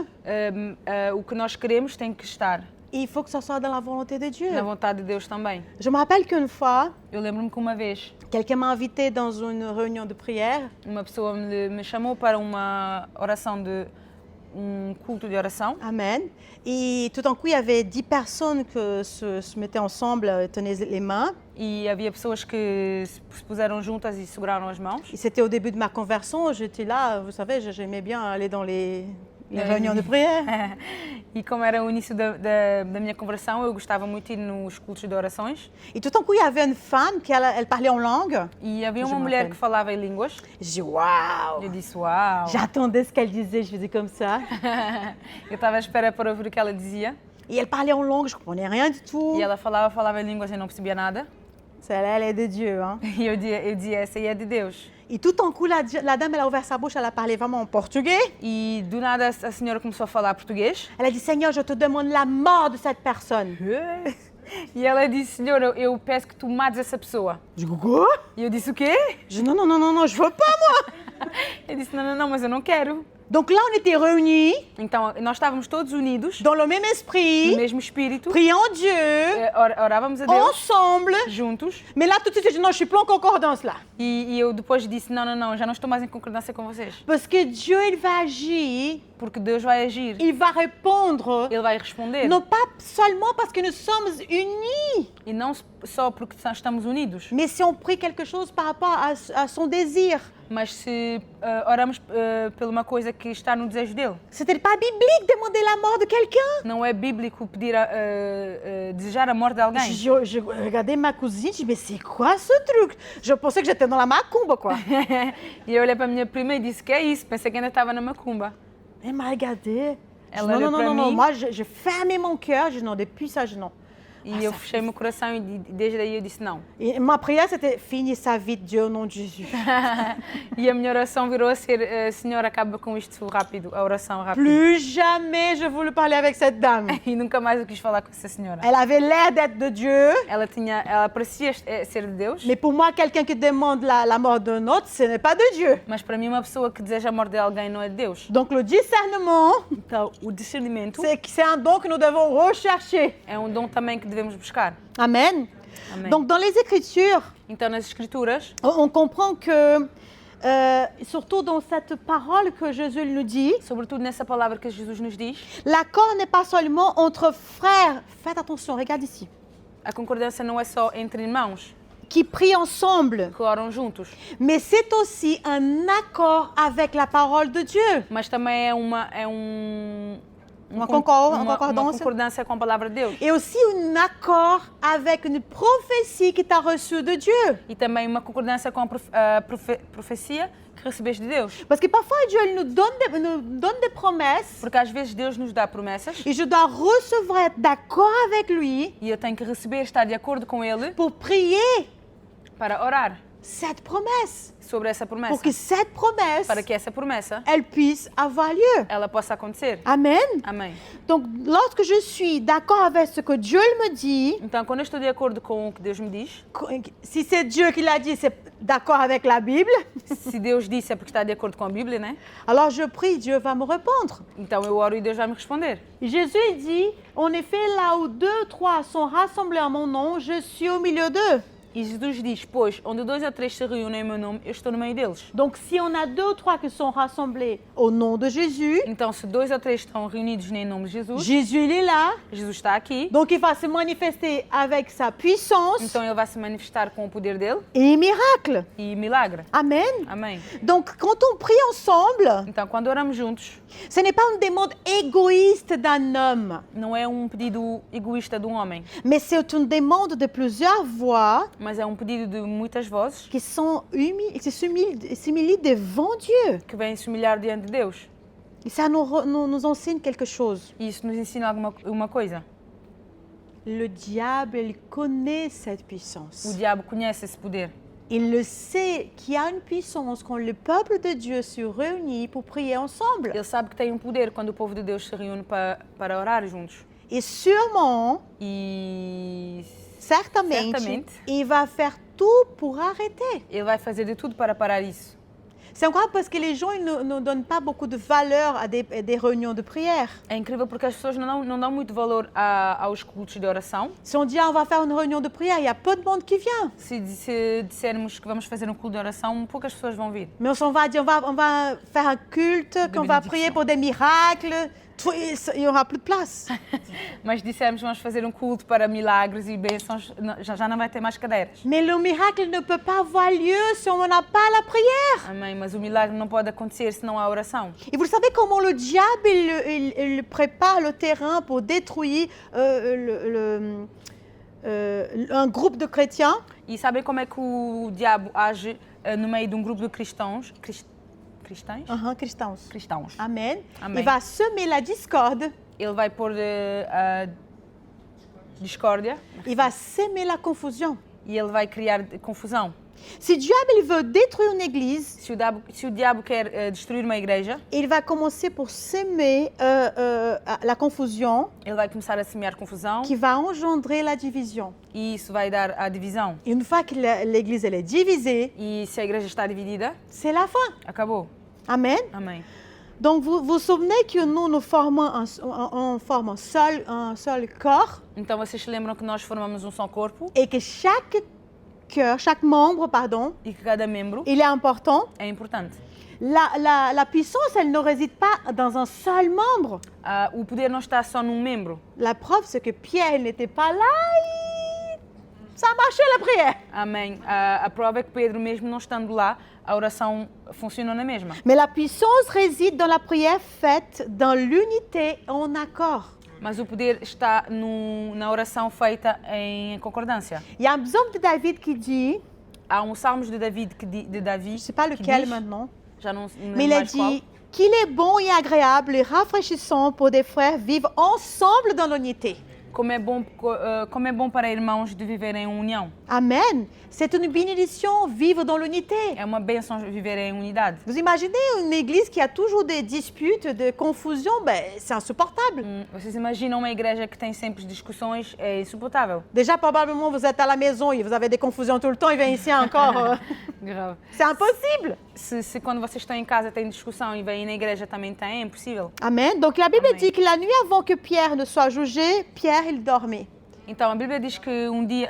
o que nós queremos tem que estar il faut que ça soit dans la volonté de Dieu. na vontade de Deus também. Je me rappelle qu'une fois, Eu lembro-me que uma vez quelqu'un m'a invité dans une réunion de prière uma pessoa me chamou para uma oração culto de oração. Amen. Et tout d'un coup, il y avait 10 personnes qui se mettaient ensemble, tenaient les mains. E havia pessoas que se puseram juntas e seguraram as mãos. Et c'était au début de ma conversion. J'étais là, vous savez, j'aimais bien aller dans les réunions de prière. E como era o início da minha conversão, eu gostava muito de ir nos cultos de orações. Et tout d'un coup, il y avait une femme qui elle parlait en langue. E havia Je uma me mulher rappelle. que falava em línguas. J'ai dit, waouh! Eu disse, uau! J'attendais ce qu'elle disait, je faisais comme ça. Eu estava à espera para ouvir o que ela dizia. Et elle parlait en langue, je ne comprenais rien du tout. E ela falava em línguas e eu não percebia nada. Celle-là, elle est de Dieu. Hein? E eu dizia, essa aí é de Deus. Et tout d'un coup, la dame, elle a ouvert sa bouche, elle a parlé vraiment en portugais. E do nada a senhora começou a falar português. Elle a dit, Seigneur, je te demande la mort de cette personne. E ela disse, Senhor, eu peço que tu mates essa pessoa. Je dis, quoi? E eu disse, o quê? Je dis, non, non, non, non, non, je veux pas, moi. Eu disse, não, mas eu não quero. Donc là, on était réunis Então, nós estávamos todos unidos, dans le même no esprit, mesmo espírito, priant Dieu, orávamos a Deus ensemble. juntos. Mais là, tout de suite, j'ai dit, non, je suis plus en concordance là. E eu depois disse, não, já não estou mais em concordância com vocês. Parce que Dieu, il va agir Porque Deus vai agir. Il va répondre, Ele vai responder. non pas seulement parce que nous sommes unis, E não só porque estamos unidos, mais si on prie quelque chose par rapport à son désir. mas se oramos por uma coisa que está no desejo dele. C'était pas biblique demander la mort de quelqu'un. Não é bíblico pedir desejar a morte de alguém. Je regardais ma cousine, je dis mais c'est quoi ce truc? Je pensais que j'étais dans la macumba quoi. E eu olhei para a minha prima e disse, que é isso? Pensei que ainda estava na macumba. Elle m'a regardé. Elle Non, allait non, non, pas non, non, mis. moi je fermais mon cœur, je dis non, depuis ça, je non. E eu fechei meu coração e desde aí eu disse não. Et ma prière c'était finis sa vie de Dieu au nom de Jésus. E a minha oração virou a ser, Senhor, acaba com isto rápido, a oração rápida. Plus jamais je voulais parler avec cette dame. E nunca mais eu quis falar com essa senhora. Elle avait l'air d'être de Dieu, Ela parecia ser de Deus, mais pour moi, quelqu'un qui demande la mort d'un autre, ce n'est pas de Dieu. mas para mim uma pessoa que deseja a morte de alguém não é de Deus. Donc le discernement, Então, o discernimento c'est un don que nous devons rechercher. é um dom também que devemos buscar. Amen. Amém. Donc dans les Écritures, Então, nas Escrituras, on comprend que, surtout dans cette parole que Jésus nous dit, sobretudo nessa palavra que Jesus nos diz, l'accord n'est pas seulement entre frères, faites attention, regarde ici, a concordância não é só entre irmãos qui prient ensemble, que oram juntos, mais c'est aussi un accord avec la parole de Dieu. mas também Uma uma concordância. concordância com a palavra de Deus. Et aussi un accord avec une prophétie que tu as reçue de Dieu. E também uma concordância com a profecia que recebeste de Deus. Parce que parfois Dieu il nous donne des promesses Porque às vezes Deus nos dá promessas et je dois recevoir, être d'accord avec lui e eu tenho que receber, estar de acordo com Ele pour prier para orar cette promesse. sobre essa promessa. Pour que cette promesse, Para que essa promessa, elle puisse avoir lieu. ela possa acontecer. Amen. Amém. Donc, lorsque je suis d'accord avec ce que Dieu me dit, Então, quando eu estou de acordo com o que Deus me diz, si c'est Dieu qui l'a dit, c'est d'accord avec la Bible, se Deus disse é porque está de acordo com a Bíblia, né? alors je prie, Dieu va me répondre. Então eu oro e Deus vai me responder. Et Jésus il dit, en effet, là où 2, 3 sont rassemblés en mon nom, je suis au milieu d'eux. E Jesus diz, pois, onde 2 ou 3 se reúnem em meu nome, eu estou no meio deles. Donc, si on a 2 ou 3 qui sont rassemblés au nom de Jésus, Então, se 2 ou 3 estão reunidos em nome de Jesus, Jésus il est là. Jesus está aqui, Donc, il va se manifester avec sa puissance então ele vai se manifestar com o poder dele et miracle. e milagre. Amen. Amém. Donc, quand on prie ensemble, Então, quando oramos juntos, ce n'est pas une demande égoïste d'un homme, não é um pedido egoísta de um homem, mais c'est une demande de plusieurs voix mas é um pedido de muitas vozes qui s'humilient devant Dieu. que vêm se humilhar diante de Deus. Et ça nous enseigne quelque chose. E isso nos ensina uma coisa. Le diable, il connaît cette puissance. O diabo conhece esse poder. Il le sait qu'il y a une puissance quand le peuple de Dieu se réunit pour prier ensemble. Ele sabe que tem um poder quando o povo de Deus se reúne para orar juntos. Et sûrement, E certamente, il va faire tout pour arrêter. ele vai fazer de tudo para parar isso. C'est incroyable parce que les gens ils ne donnent pas beaucoup de valeur à des réunions de prière. É incrível porque as pessoas não dão muito valor aos cultos de oração. Si on dit on va faire une réunion de prière, il y a peu de monde qui vient. Se dissermos que vamos fazer um culto de oração, poucas pessoas vão vir. Mais on va dire on va faire un culte, qu'on va prier pour des miracles. Il n'y aura plus de place. Mas dissermos que vamos fazer um culto para milagres e bênçãos, já não vai ter mais cadeiras. Mais le miracle ne peut pas avoir lieu si on n'a pas la prière. Amém. Mas o milagre não pode acontecer se não há oração. Et vous savez comment le diable il prépare le terrain pour détruire un groupe de chrétiens? E sabem como é que o diabo age no meio de um grupo de cristãos? Cristãos? Cristãos. Amen. Amen. Il va semer la discorde. Ele vai pôr a discórdia Il va semer la confusion. e ele vai criar confusão. Si diable il veut détruire une église, Se o diabo quer destruir uma igreja, il va commencer pour semer la confusion ele vai começar a semear confusão qui va engendrer la division. e isso vai dar a divisão. Et une fois que l'église elle est divisée, E se a igreja está dividida, c'est la fin. acabou. Amen. Amém. Donc vous vous souvenez que nous formons on forme un seul corps Então vocês se lembram que nós formamos um só corpo et que chaque membre, pardon, e que cada membro il est important. é importante. La puissance, elle ne réside pas dans un seul membre. O poder não está só num membro. La preuve, c'est que Pierre, il n'était pas là et ça marchait la prière. Amém. A prova é que Pedro, mesmo não estando lá, a oração funcionou na mesma. Mais la puissance réside dans la prière faite dans l'unité en accord. Mas o poder está na oração feita em concordância. Il y a un psaume de David qui dit, Há Salmos de Davi je ne sais pas lequel maintenant, já não me mais lembro il a mais qual, dit qu'il est bon et agréable et rafraîchissant pour des frères vivre ensemble dans l'unité. como é bom para irmãos de viver em união. Amen. C'est une bénédiction vivre dans l'unité. É uma bênção viver em unidade. Vous imaginez une église qui a toujours des disputes, des confusions, c'est insupportable. Vocês imaginam uma igreja que tem sempre discussões? É insuportável. Déjà, probablement, vous êtes à la maison et vous avez des confusions tout le temps, il vient ici encore. Grave. C'est impossible. Se quando vocês estão em casa tem discussão e vêm na igreja também tem, é impossível. Amen. Donc la Bible Amen. dit que la nuit avant que Pierre ne soit jugé, Pierre, il dormait. Então a Bíblia diz que um dia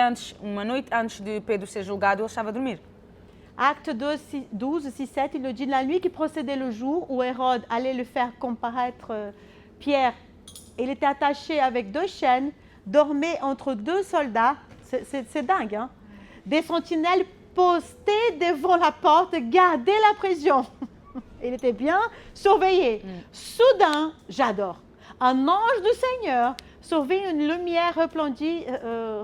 antes, uma noite antes de Pedro ser julgado, ele estava a dormir. Acte 12, 6, 7, il nous dit, la nuit qui précédait le jour où Hérode allait le faire comparaître Pierre, il était attaché avec 2 chaînes, dormait entre 2 soldats, c'est dingue, hein? Des sentinelles postées devant la porte gardaient la prison. Il était bien surveillé. Soudain, j'adore, un ange du Seigneur survit, une lumière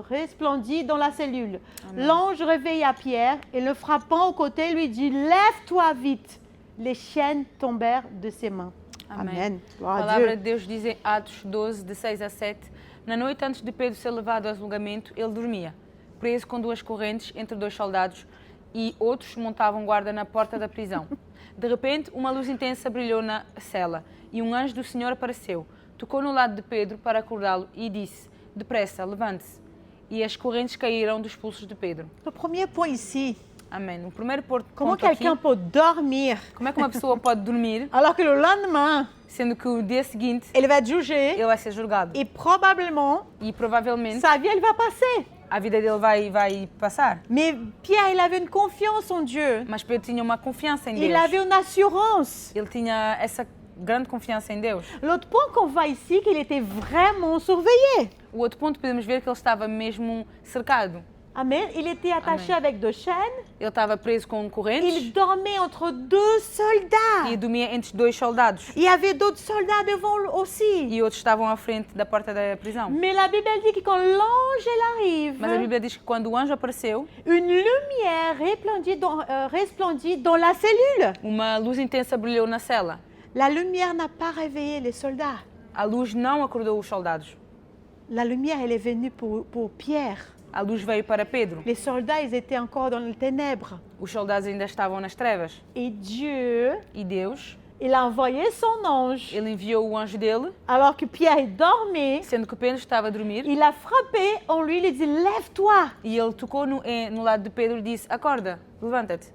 resplendit dans la cellule. Amen. L'ange réveilla Pierre et le frappant au côté lui dit, lève-toi vite. Les chaînes tombèrent de ses mains. Amen. A Gloire à palavra Dieu. de Deus diz em Atos 12, de 6 a 7. Na noite antes de Pedro ser levado ao julgamento, ele dormia, preso com 2 correntes entre 2 soldados, e outros montavam guarda na porta da prisão. De repente, uma luz intensa brilhou na cela, e um anjo do Senhor apareceu, tocou no lado de Pedro para acordá-lo e disse, depressa, levante-se. E as correntes caíram dos pulsos de Pedro. Le premier point ici, Amém. O primeiro ponto comment aqui, quelqu'un peut dormir como é que uma pessoa pode dormir, alors que le lendemain, sendo que o dia seguinte il va être jugé ele vai ser julgado. et probablement, E provavelmente sa vie, elle va passer. a vida dele vai passar. Mais Pierre, il avait une confiance en Dieu. Mas Pedro tinha uma confiança em Il Deus. avait une assurance. Ele tinha essa grande confiança em Deus. L'autre point qu'on voit ici, qu'il était vraiment surveillé. O outro ponto podemos ver que ele estava mesmo cercado. Amen. Il était attaché Amen. avec 2 chaînes. Ele estava preso com correntes Il dormait entre 2 soldats. e dormia entre 2 soldados. Il y avait d'autres soldats devant lui aussi. E outros estavam à frente da porta da prisão. Mais la Bible elle dit que quand l'ange elle arrive, Mas a Bíblia diz que quando o anjo apareceu, une lumière resplendit dans la cellule. uma luz intensa brilhou na cela. La lumière n'a pas réveillé les soldats. A luz não acordou os soldados. La lumière, elle est venue pour Pierre. A luz veio para Pedro. Les soldats, ils étaient encore dans les ténèbres. Os soldados ainda estavam nas trevas. Et Dieu, E Deus, il a envoyé son ange. ele enviou o anjo dele, Alors que Pierre il dormait, sendo que Pedro estava a dormir. il a frappé en lui, il a dit, lève-toi. E ele tocou no lado de Pedro e disse, acorda, levanta-te.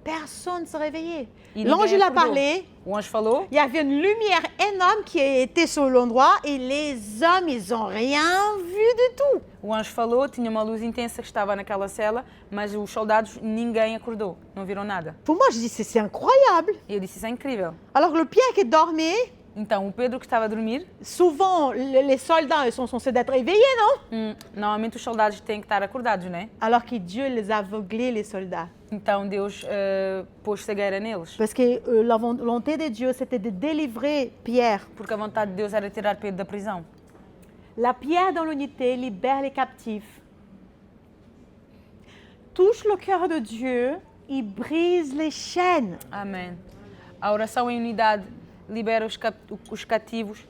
Personne ne se réveillait. E L'ange, ninguém il a acordou. parlé. O anjo falou, Il y avait une lumière énorme qui était sur l'endroit et les hommes, ils n'ont rien vu du tout. o anjo falou, tinha uma luz intensa que estava naquela cela, mas os soldados, ninguém acordou, não viram nada. Pour moi, je dis, c'est incroyable. E eu disse, isso é incrível. Alors que le Pierre qui dormait, Então, o Pedro que estava a dormir, souvent, les soldats, ils sont censés être éveillés, non? normalmente os soldados têm que estar acordados, né? Alors que Dieu les a aveuglés, les soldats. Então Deus pôs cegueira neles, Parce que la volonté de Dieu, c'était de délivrer Pierre. porque a vontade de Deus era tirar Pedro da prisão. La pierre dans l'unité libère les captifs, touche le cœur de Dieu et brise les chaînes. Amém. A oração em unidade libera os cativos,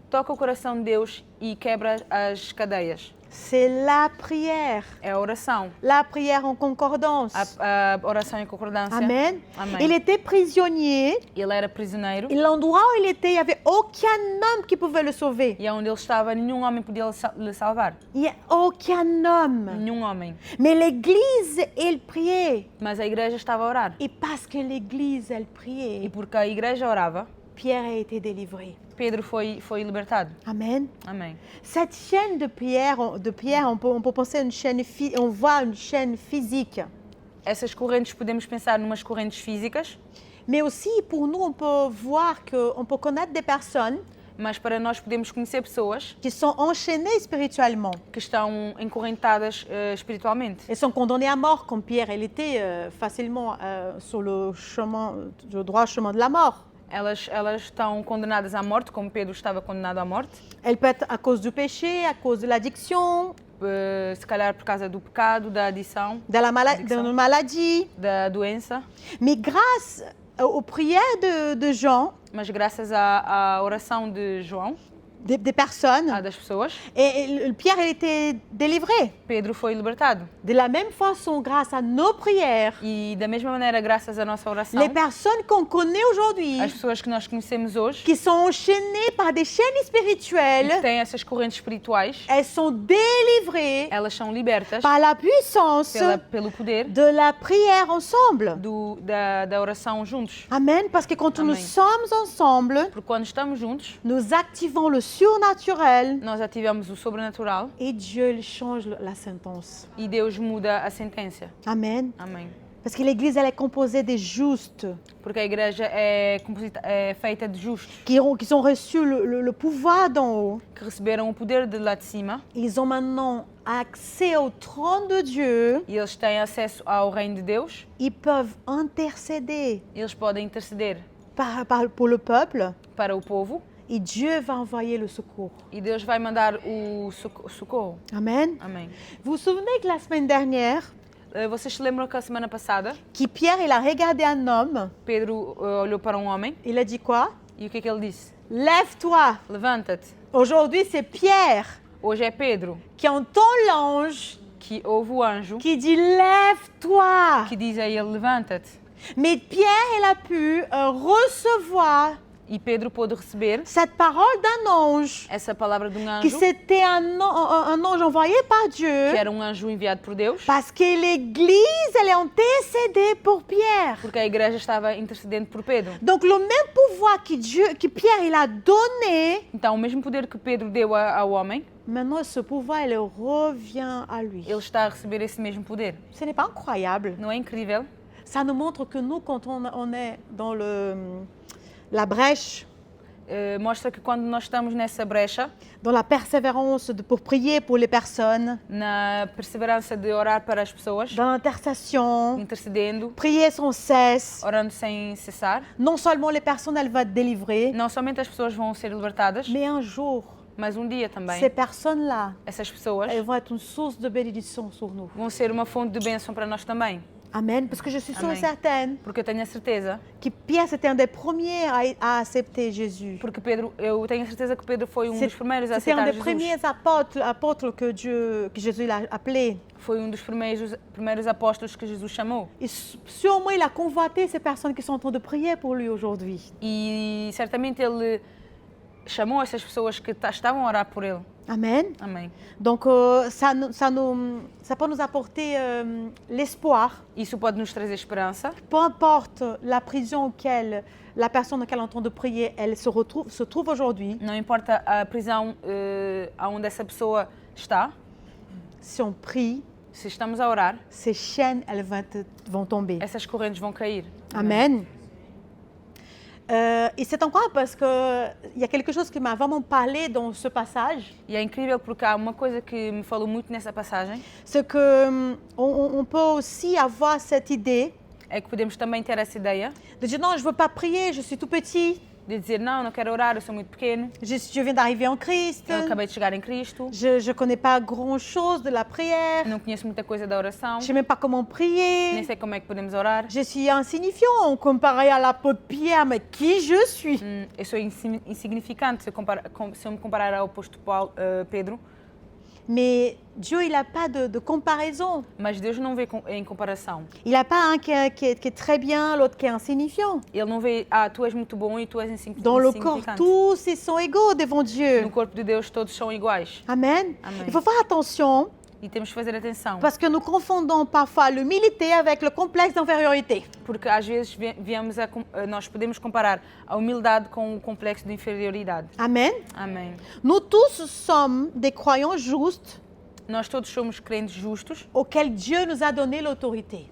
toca o coração de Deus e quebra as cadeias. C'est la prière. É a oração. La prière en concordance. A oração em concordância. Amen. Amém. Il était prisonnier. Ele era prisioneiro Et l'endroit où il était, il n'y avait aucun homme qui pouvait le sauver. e onde ele estava, nenhum homem podia lhe salvar. Il n'y a aucun homme. Nenhum homem. Mais l'Église, elle priait. Mas a igreja estava a orar. Et parce que l'Église, elle E priait, porque a igreja orava, Pierre a été délivré. Pedro foi libertado. Amen. Amém. Cette chaîne de pierre, on peut penser à une chaîne, on voit une chaîne physique. Essas correntes, podemos pensar numas correntes físicas, Mais aussi, pour nous, on peut voir qu'on peut connaître des personnes Mas para nós podemos conhecer pessoas qui sont enchaînées spirituellement. que estão encorrentadas espiritualmente. Elles sont condamnées à mort, comme Pierre. Elle était facilement sur le droit chemin de la mort. Elas estão condenadas à morte, como Pedro estava condenado à morte. Elle peut être à cause du péché, à cause de l'addiction, Se calhar por causa do pecado, da adição, d'une maladie. da doença. Mais grâce aux prières de Jean, Mas graças à oração de João, des personnes, das pessoas, et Pierre il était délivré. Pedro foi libertado. De la même façon, grâce à nos prières, E da mesma maneira, graças à nossa oração, les personnes qu'on connaît aujourd'hui, as pessoas que nós conhecemos hoje, qui sont enchaînées par des chaînes que spirituelles, têm essas correntes espirituais, elles sont délivrées elas são libertas par la puissance pelo poder de la prière ensemble. da oração juntos. Amen. Parce que quand nous Amen. sommes ensemble, Porque quando estamos juntos, nous activons le surnaturel nós ativamos o sobrenatural et Dieu il change la sentence. e Deus muda a sentença. Amen. Amém. Parce que l'Église, elle est composée des justes Porque a igreja é feita de justos, qui ont reçu le pouvoir d'en haut. que receberam o poder de lá de cima Ils ont maintenant accès au trône de Dieu. e eles têm acesso ao reino de Deus. Ils peuvent intercéder Eles podem interceder pour le peuple para o povo et Dieu va envoyer le secours. e Deus vai mandar o socorro. Amen. Amém. Vous vous souvenez que la semaine dernière, Vocês se lembram que a semana passada que Pierre il a regardé un homme, Pedro olhou para um homem il a dit quoi? e o que é que ele disse? Lève-toi. Levanta-te. Aujourd'hui, c'est Pierre Hoje é Pedro qui entend l'ange que ouve o anjo qui dit lève-toi. que diz a ele levanta-te. Mais Pierre, il a pu recevoir E Pedro pôde receber cette parole d'un ange, essa palavra de um que anjo, c'était un ange envoyé par que Dieu, era um anjo enviado por Deus, parce que l'Église, elle est intercédée pour Pierre. porque a igreja estava intercedendo por Pedro. Donc le même pouvoir que Pierre il a donné, Então, o mesmo poder que Pedro deu ao homem, maintenant ce pouvoir il revient à lui. ele está a receber esse mesmo poder. Ce n'est pas incroyable? Não é incrível? Ça nous montre que nous, quand on est dans la brèche, Mostra que quando nós estamos nessa brecha, dans la persévérance pour prier pour les personnes, na perseverança de orar para as pessoas, dans l'intercession, intercedendo, prier sans cesse, orando sem cessar, non seulement les personnes elles vont être délivrées, não somente as pessoas vão ser libertadas, mais un jour, mas um dia também, ces personnes-là, essas pessoas elles vont être une source de bénédiction sur nous. vão ser uma fonte de bênção para nós também. Amen. Parce que je suis sûre et Amen. certaine Porque eu tenho a certeza, que Pierre, c'était un des premiers à accepter Jésus. porque eu tenho a certeza que Pedro foi dos primeiros a C'était un aceitar des Jesus. premiers apôtres que Jésus l'a appelé. Foi dos primeiros apóstolos que Jesus chamou. Et sûrement, il a convoité ces personnes qui sont en train de prier pour lui aujourd'hui. E certamente ele chamou essas pessoas que estavam a orar por ele. Amen. Amém. Donc, ça peut nous apporter l'espoir. Isso pode nos trazer esperança. Peu importe la prison auquel la personne auquel on est en train de prier, elle se trouve aujourd'hui. Não importa a prisão aonde essa pessoa está, Si on prie, se estamos a orar, ces chaînes, elles vont tomber. essas correntes vão cair. Amen. Et c'est encore parce qu'il y a quelque chose qui m'a vraiment parlé dans ce passage. E é incrível porque há uma coisa que me falou muito nessa passagem, C'est qu'on peut aussi avoir cette idée é que podemos também ter essa ideia de dire non, je ne veux pas prier, je suis tout petit, de dizer não quero orar, eu sou muito pequeno, je viens d'arriver en Christ, eu acabei de chegar em Cristo, je ne connais pas grand-chose de la prière, não conheço muita coisa da oração, je ne sais même pas comment nem prier, sei como é que podemos orar, je suis insignifiant comparé à l'apôtre Pierre, mais qui je suis? eu sou insignificante se eu me comparar ao apóstolo Pedro, Mais Dieu, il n'a pas de comparaison. mas Deus não vê em comparação. Il n'a pas un qui est très bien, l'autre qui est insignifiant. Ele não vê, tu és muito bom e tu és Dans le corps, insignificante. tous, ils sont égaux devant Dieu. No corpo de Deus todos são iguais. Amen. Amen. Il faut faire attention E temos que fazer atenção, parce que nous confondons parfois l'humilité avec le complexe d'infériorité. porque às vezes nós podemos comparar a humildade com o complexo de inferioridade. Amen. Amém. Nous tous sommes des croyants justes Nós todos somos crentes justos, auxquels Dieu nous a donné l'autorité.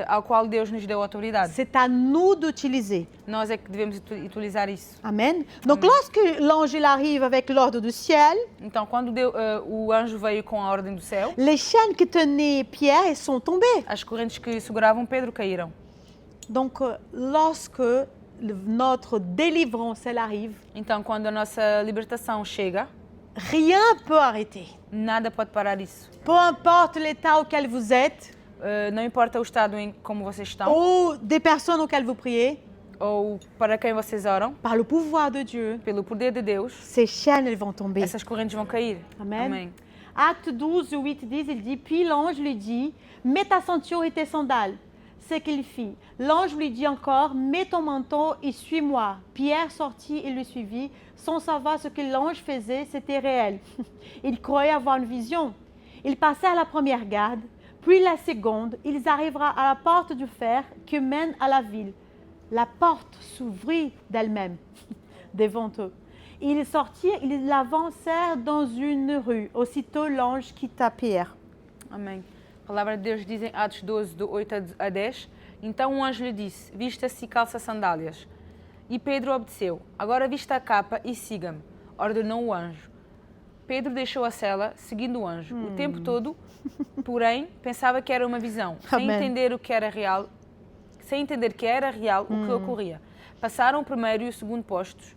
ao qual Deus nos deu autoridade. C'est à nous d'utiliser. Nós é que devemos utilizar isso. Amen. Donc lorsque l'ange il arrive avec l'ordre du ciel, Então, quando o anjo veio com a ordem do céu, les chaînes que tenaient Pierre elles sont tombées. as correntes que seguravam Pedro caíram. Donc lorsque notre délivrance elle arrive, Então, quando a nossa libertação chega, rien peut arrêter. nada pode parar isso. Peu importe l'état auquel vous êtes Não importa o estado em como vocês estão, ou des personnes auxquelles vous priez, ou para quem vocês oram, par le pouvoir de Dieu, pelo poder de Deus, ces chaînes elles vont tomber. essas correntes vão cair. Amen. Amém. Acte 12, 8, 10, il dit, puis l'ange lui dit, mets ta ceinture et tes sandales. C'est qu'il fit. L'ange lui dit encore, mets ton manteau et suis-moi. Pierre sortit et le suivit, sans savoir ce que l'ange faisait, c'était réel. Il croyait avoir une vision. Ils passèrent la première garde, puis la seconde. Ils arrivèrent à la porte du fer qui mène à la ville. La porte s'ouvrit d'elle-même devant eux. Ils sortirent, ils avancèrent dans une rue. Aussitôt l'ange quitta Pierre. Amém. A palavra de Deus diz em Atos 12, do 8 a 10. Então um anjo lhe disse, vista-se e calça sandálias. E Pedro obedeceu. Agora vista a capa e siga-me, ordenou o anjo. Pedro deixou a cela, seguindo o anjo. O tempo todo, porém, pensava que era uma visão, sem Amém. entender o que era real, sem entender que era real o que ocorria. Passaram o primeiro e o segundo postos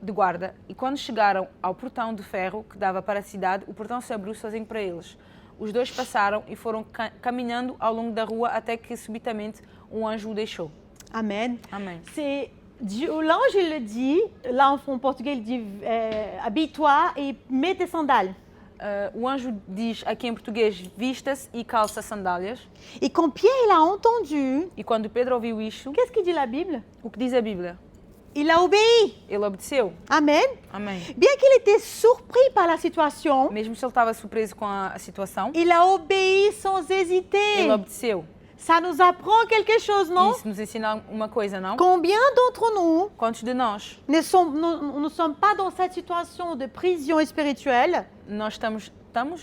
de guarda, e quando chegaram ao portão de ferro que dava para a cidade, o portão se abriu sozinho para eles. Os dois passaram e foram caminhando ao longo da rua até que subitamente um anjo o deixou. Amen. Amém. C'est l'ange il le dit, là en portugais il dit habille-toi et mets tes sandales. O anjo diz aqui em português, vista-se e calça sandálias. Et quand Pierre il a entendu, E quando Pedro ouviu isto, qu'est-ce que dit la Bible? o que diz a Bíblia? Il a obéi. Ele obedeceu. Amen. Amém. Bien qu'il était surpris par la situation, Mesmo se ele estava surpreso com a situação, il a obéi sans hésiter. ele obedeceu. Ça nous apprend quelque chose, non? Isso nos ensina uma coisa, não? Combien d'entre nous Quantos de nós ne sommes pas dans cette situation de prison spirituelle? nós estamos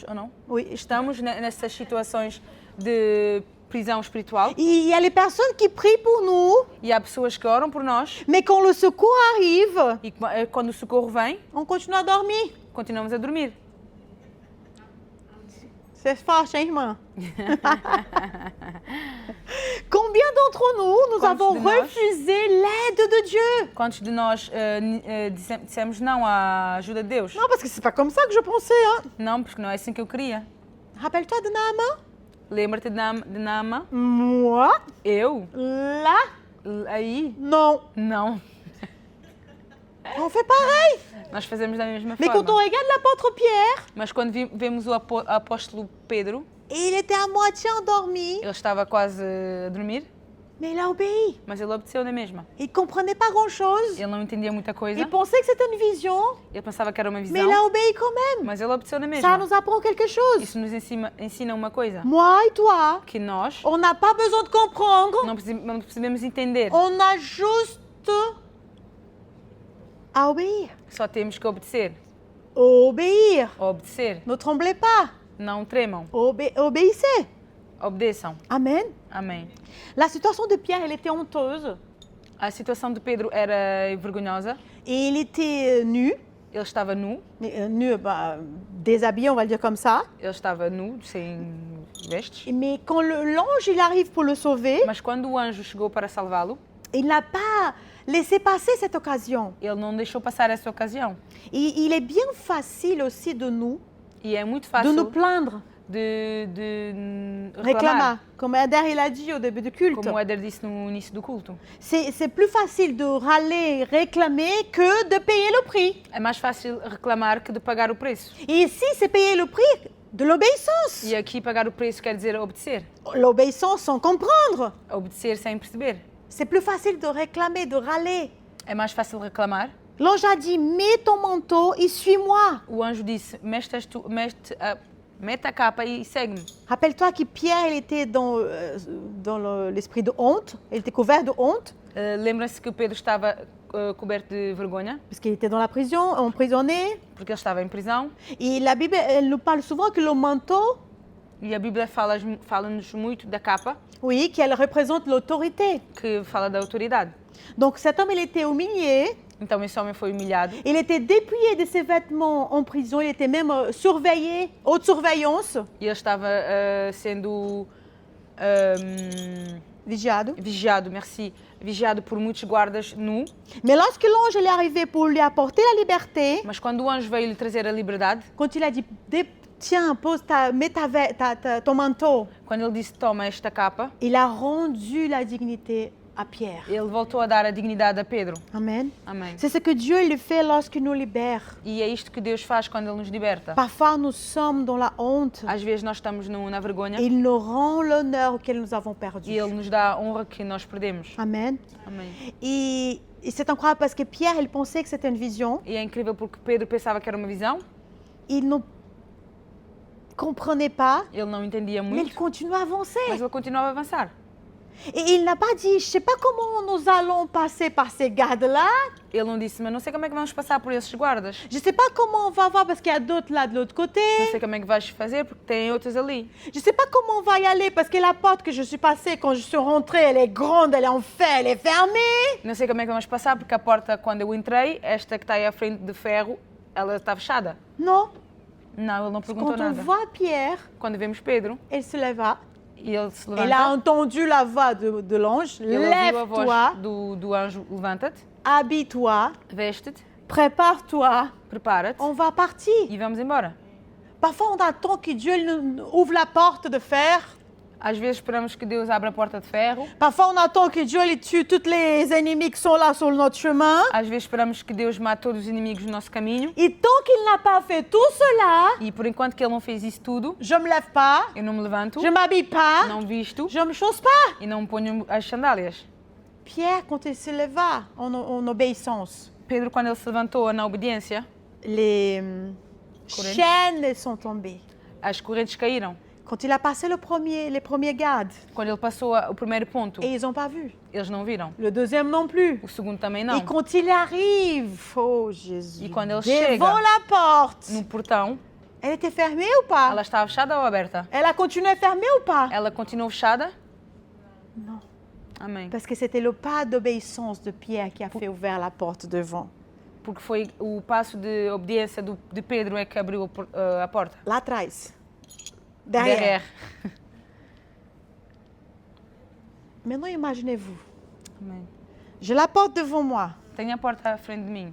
ou não? Oui. Estamos nessas situações de prisão espiritual Il y a les personnes qui prient pour nous, e há pessoas que oram por nós mais quand le secours arrive, e quando o socorro vem, on continue à dormir. continuamos a dormir. C'est forte, hein, irmã? Combien d'entre nous, Quantos avons de nós? refusé l'aide de Dieu? Quantos de nós dissemos não à ajuda de Deus? Non, parce que c'est pas comme ça que je pensais. Hein. Não, porque não é assim que eu queria. Rappelle-toi de Naaman. Lembra-te de Naama? Moi, Eu? là, Aí? non. Não. On fait pareil. Nós fazemos da mesma Mais quand on forma. regarde l'apôtre Pierre, Mas quando vemos o apóstolo Pedro, il était à moitié endormi, ele estava quase a dormir, mais il a obéi. mas ele obedeceu na mesma. Il ne comprenait pas grand-chose. Ele não entendia muita coisa, Il pensait que c'était une vision, ele pensava que era uma mais visão, il a obéi quand même. mas ele obedeceu na Ça mesma. nous apprend quelque chose. Isso nos ensina uma coisa, Moi et toi, que nós on n'a pas besoin de comprendre. não precisamos entender, On a juste à obéir. só temos que obedecer. Obéir. Obedecer. Ne tremblez pas. Não tremam, Obéissez. obedeçam. Amen. Amém. La situation de Pierre, elle était honteuse. A situação de Pedro era vergonhosa, Et il était nu. ele estava nu, Nu, déshabillé, on va le dire comme ça. ele estava nu, sem vestes. Mais quand l'ange il arrive pour le sauver, Mas quando o anjo chegou para salvá-lo, il n'a pas laissé passer cette occasion. ele não deixou passar essa ocasião. Et il est bien facile aussi de nous, E é muito de fácil nous plaindre, de réclamer, reclamar, comme Eder il a dit au début du culte. como o Éder disse no início do culto. C'est plus facile de râler, réclamer que de payer le prix. É mais fácil reclamar que de pagar o preço. Et ici, c'est payer le prix de l'obéissance. E aqui pagar o preço quer dizer obedecer. L'obéissance sans comprendre. Obedecer sem perceber. C'est plus facile de réclamer, de râler. É mais fácil reclamar. L'ange a dit, mets ton manteau et suis-moi. O anjo disse, mete a capa e segue-me. Rappelle-toi que Pierre, il était dans l'esprit de honte. Il était couvert de honte, Lembra-se que Pedro estava coberto de vergonha, parce qu'il était dans la prison, emprisonné. porque ele estava em prisão. Et la Bible, elle nous parle souvent que le manteau, E a Bíblia fala-nos muito da capa, Oui, qu'elle représente l'autorité. que fala da autoridade. Donc cet homme, il était humilié, Então esse homem foi humilhado, il était dépouillé de ses vêtements en prison, il était même surveillé, haute surveillance, e ele estava sendo vigiado. vigiado por muitos guardas nu. Mais lorsque l'ange est arrivé pour lui apporter la liberté, Mas quando o anjo veio lhe trazer a liberdade, quand il a dit, tiens, mets ton manteau, quando ele disse toma esta capa, il a rendu la dignité à Pierre. ele voltou a dar a dignidade a Pedro. Amen. Amém. C'est ce que Dieu il fait lorsqu'il nous libère. E é isto que Deus faz quando Ele nos liberta. Parfois, nous sommes dans la honte. Às vezes nós estamos na vergonha Et il nous rend l'honneur auquel nous avons perdu. e Ele nos dá a honra que nós perdemos. Amen. Amém. Et c'est incroyable parce que Pierre, il pensait que c'était une vision. E é incrível porque Pedro pensava que era uma visão, Il ne comprenait pas, ele não entendia mais il muito, continue à avancer. mas ele continuava a avançar. Et il n'a pas dit, je ne sais pas comment nous allons passer par ces gardes-là. Ele não disse, mas não sei como é que vamos passar por esses guardas. Je ne sais pas comment on va voir parce qu'il y a d'autres là de l'autre côté. Não sei como é que vais fazer porque tem outros ali. Je ne sais pas comment on va y aller parce que la porte que je suis passée quand je suis rentrée, elle est grande, elle est en fer, elle est fermée. Não sei como é que vamos passar porque a porta, quando eu entrei, esta que está aí à frente de ferro, ela está fechada. Non. Não, ele não perguntou Quand on nada. voit Pierre, Quando vemos Pedro, elle se leva. e ele se Elle a levanta, entendu la voix de l'ange. ele ouviu a Lève-toi, voz do anjo, levanta-te, habille-toi, veste-te, prépare-toi. prepara-te On va partir. e vamos embora. Parfois, on attend que Dieu nous ouvre la porte de fer. Às vezes esperamos que Deus abra a porta de ferro, Parfois, on attend que Dieu il tue tous les ennemis qui sont là sur notre chemin. às vezes esperamos que Deus mate todos os inimigos do nosso caminho Et tant qu'il n'a pas fait tout cela, e por enquanto que Ele não fez isso tudo, je ne me lève pas, eu não me levanto, je ne m'habille pas, não visto je ne me chausse pas. e não me ponho as sandálias. Pierre, quand il se leva en obéissance, Pedro, quando ele se levantou na obediência, les Correntes. chaînes sont tombées. as correntes caíram. Quand il a passé les premiers gardes, Quando ele passou o primeiro ponto, et ils n'ont pas vu. eles não viram. Le deuxième non plus. O segundo também Et não. quand il arrive, oh Jésus, E quando ele devant chega la porte, no portão, elle était fermée ou pas? ela estava fechada ou aberta? Elle a continué fermée ou pas? Ela continuou fechada? Non, Amém. parce que c'était le pas d'obéissance de Pierre qui a fait ouvrir la porte devant. Porque foi o passo de obediência de Pedro é que abriu a porta. Lá atrás. Derrière. Derrière. Maintenant, imaginez-vous. Amém. J'ai la porte devant moi. Tenho a porta à frente de mim.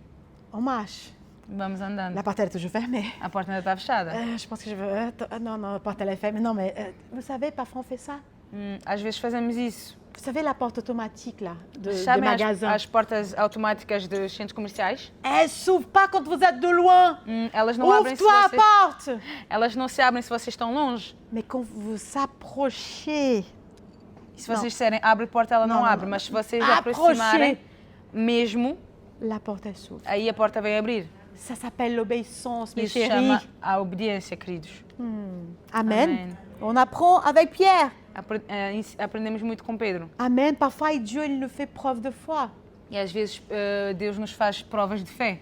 On marche. Vamos andando. La porte, elle est toujours fermée. A porta ainda está fechada. Je pense que je veux... non, non, la porte, elle est fermée. Non, mais vous savez, parfois, on fait ça. Às vezes fazemos isso. Vous savez, la porte automatique, là, de Sabem magasin. as portas automáticas dos centros comerciais? Elle s'ouvre pas quand vous êtes de loin. Elas não abrem se Ouvre-toi a vocês... porte. Elas não se abrem se vocês estão longe. Mais quand vous approchez, E se vocês disserem abre a porta, ela não, Não, abre. não. Mas se vocês Approchez. aproximarem mesmo, la porte, elle s'ouvre. aí a porta vem abrir. Ça s'appelle l'obéissance, mes Isso chéris. chama a obediência, queridos. Amen. Amen. On apprend avec Pierre. Aprendemos muito com Pedro. Amen. Parfois, Dieu, il nous fait preuve de foi. E às vezes Deus nos faz provas de fé.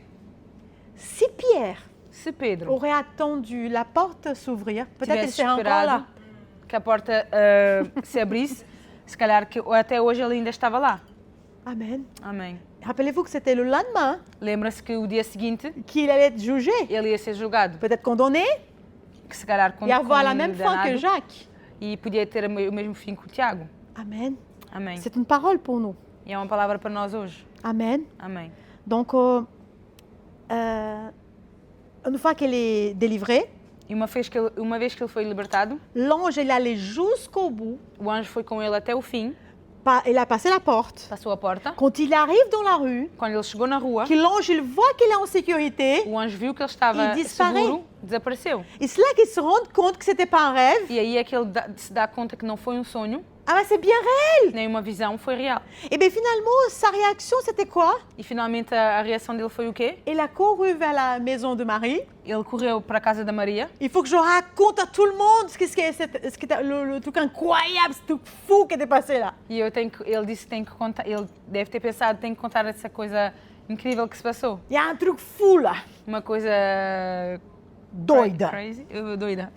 Si Pierre Se Pedro aurait attendu la porte s'ouvrir, peut-être il tivesse serait encore là. esperado que a porta se abrisse, se calhar que até hoje ele ainda estava lá. Amen. Amém. Rappelez-vous que c'était le lendemain Lembra-se que o dia seguinte qu'il allait être jugé, ele ia ser julgado, peut-être condamné, que se calhar et avoir la même fin que condenado, Jacques. e podia ter o mesmo fim que o Tiago. Amen. Amém. C'est une parole pour nous. E é uma palavra para nós hoje. Amen. Amém. Donc, une fois qu'elle est délivrée, E uma vez que ele foi libertado, l'ange est allé jusqu'au bout. o anjo foi com ele até o fim, Il a passé la porte. passou a porta. Quand il arrive dans la rue, Quando ele chegou na rua, que l'ange il voit qu'il est en sécurité, o anjo viu que ele estava E disparaît. seguro, desapareceu. et c'est là qu'il se rend compte que c'était pas un rêve. E aí é que ele se dá conta que não foi um sonho, Ah ben c'est bien réel. nem uma visão, foi real. Et bien finalement, sa réaction c'était quoi? E finalmente a reação dele foi o quê? Il a couru vers la maison de Marie. Ele correu para a casa da Maria. Il faut que je raconte à tout le monde ce qui est le truc incroyable, ce truc fou qui était passé là. E ele disse que tem que contar, ele deve ter pensado, tem que contar essa coisa incrível que se passou. Il y a un truc fou là. Uma coisa doida. Crazy? Doida.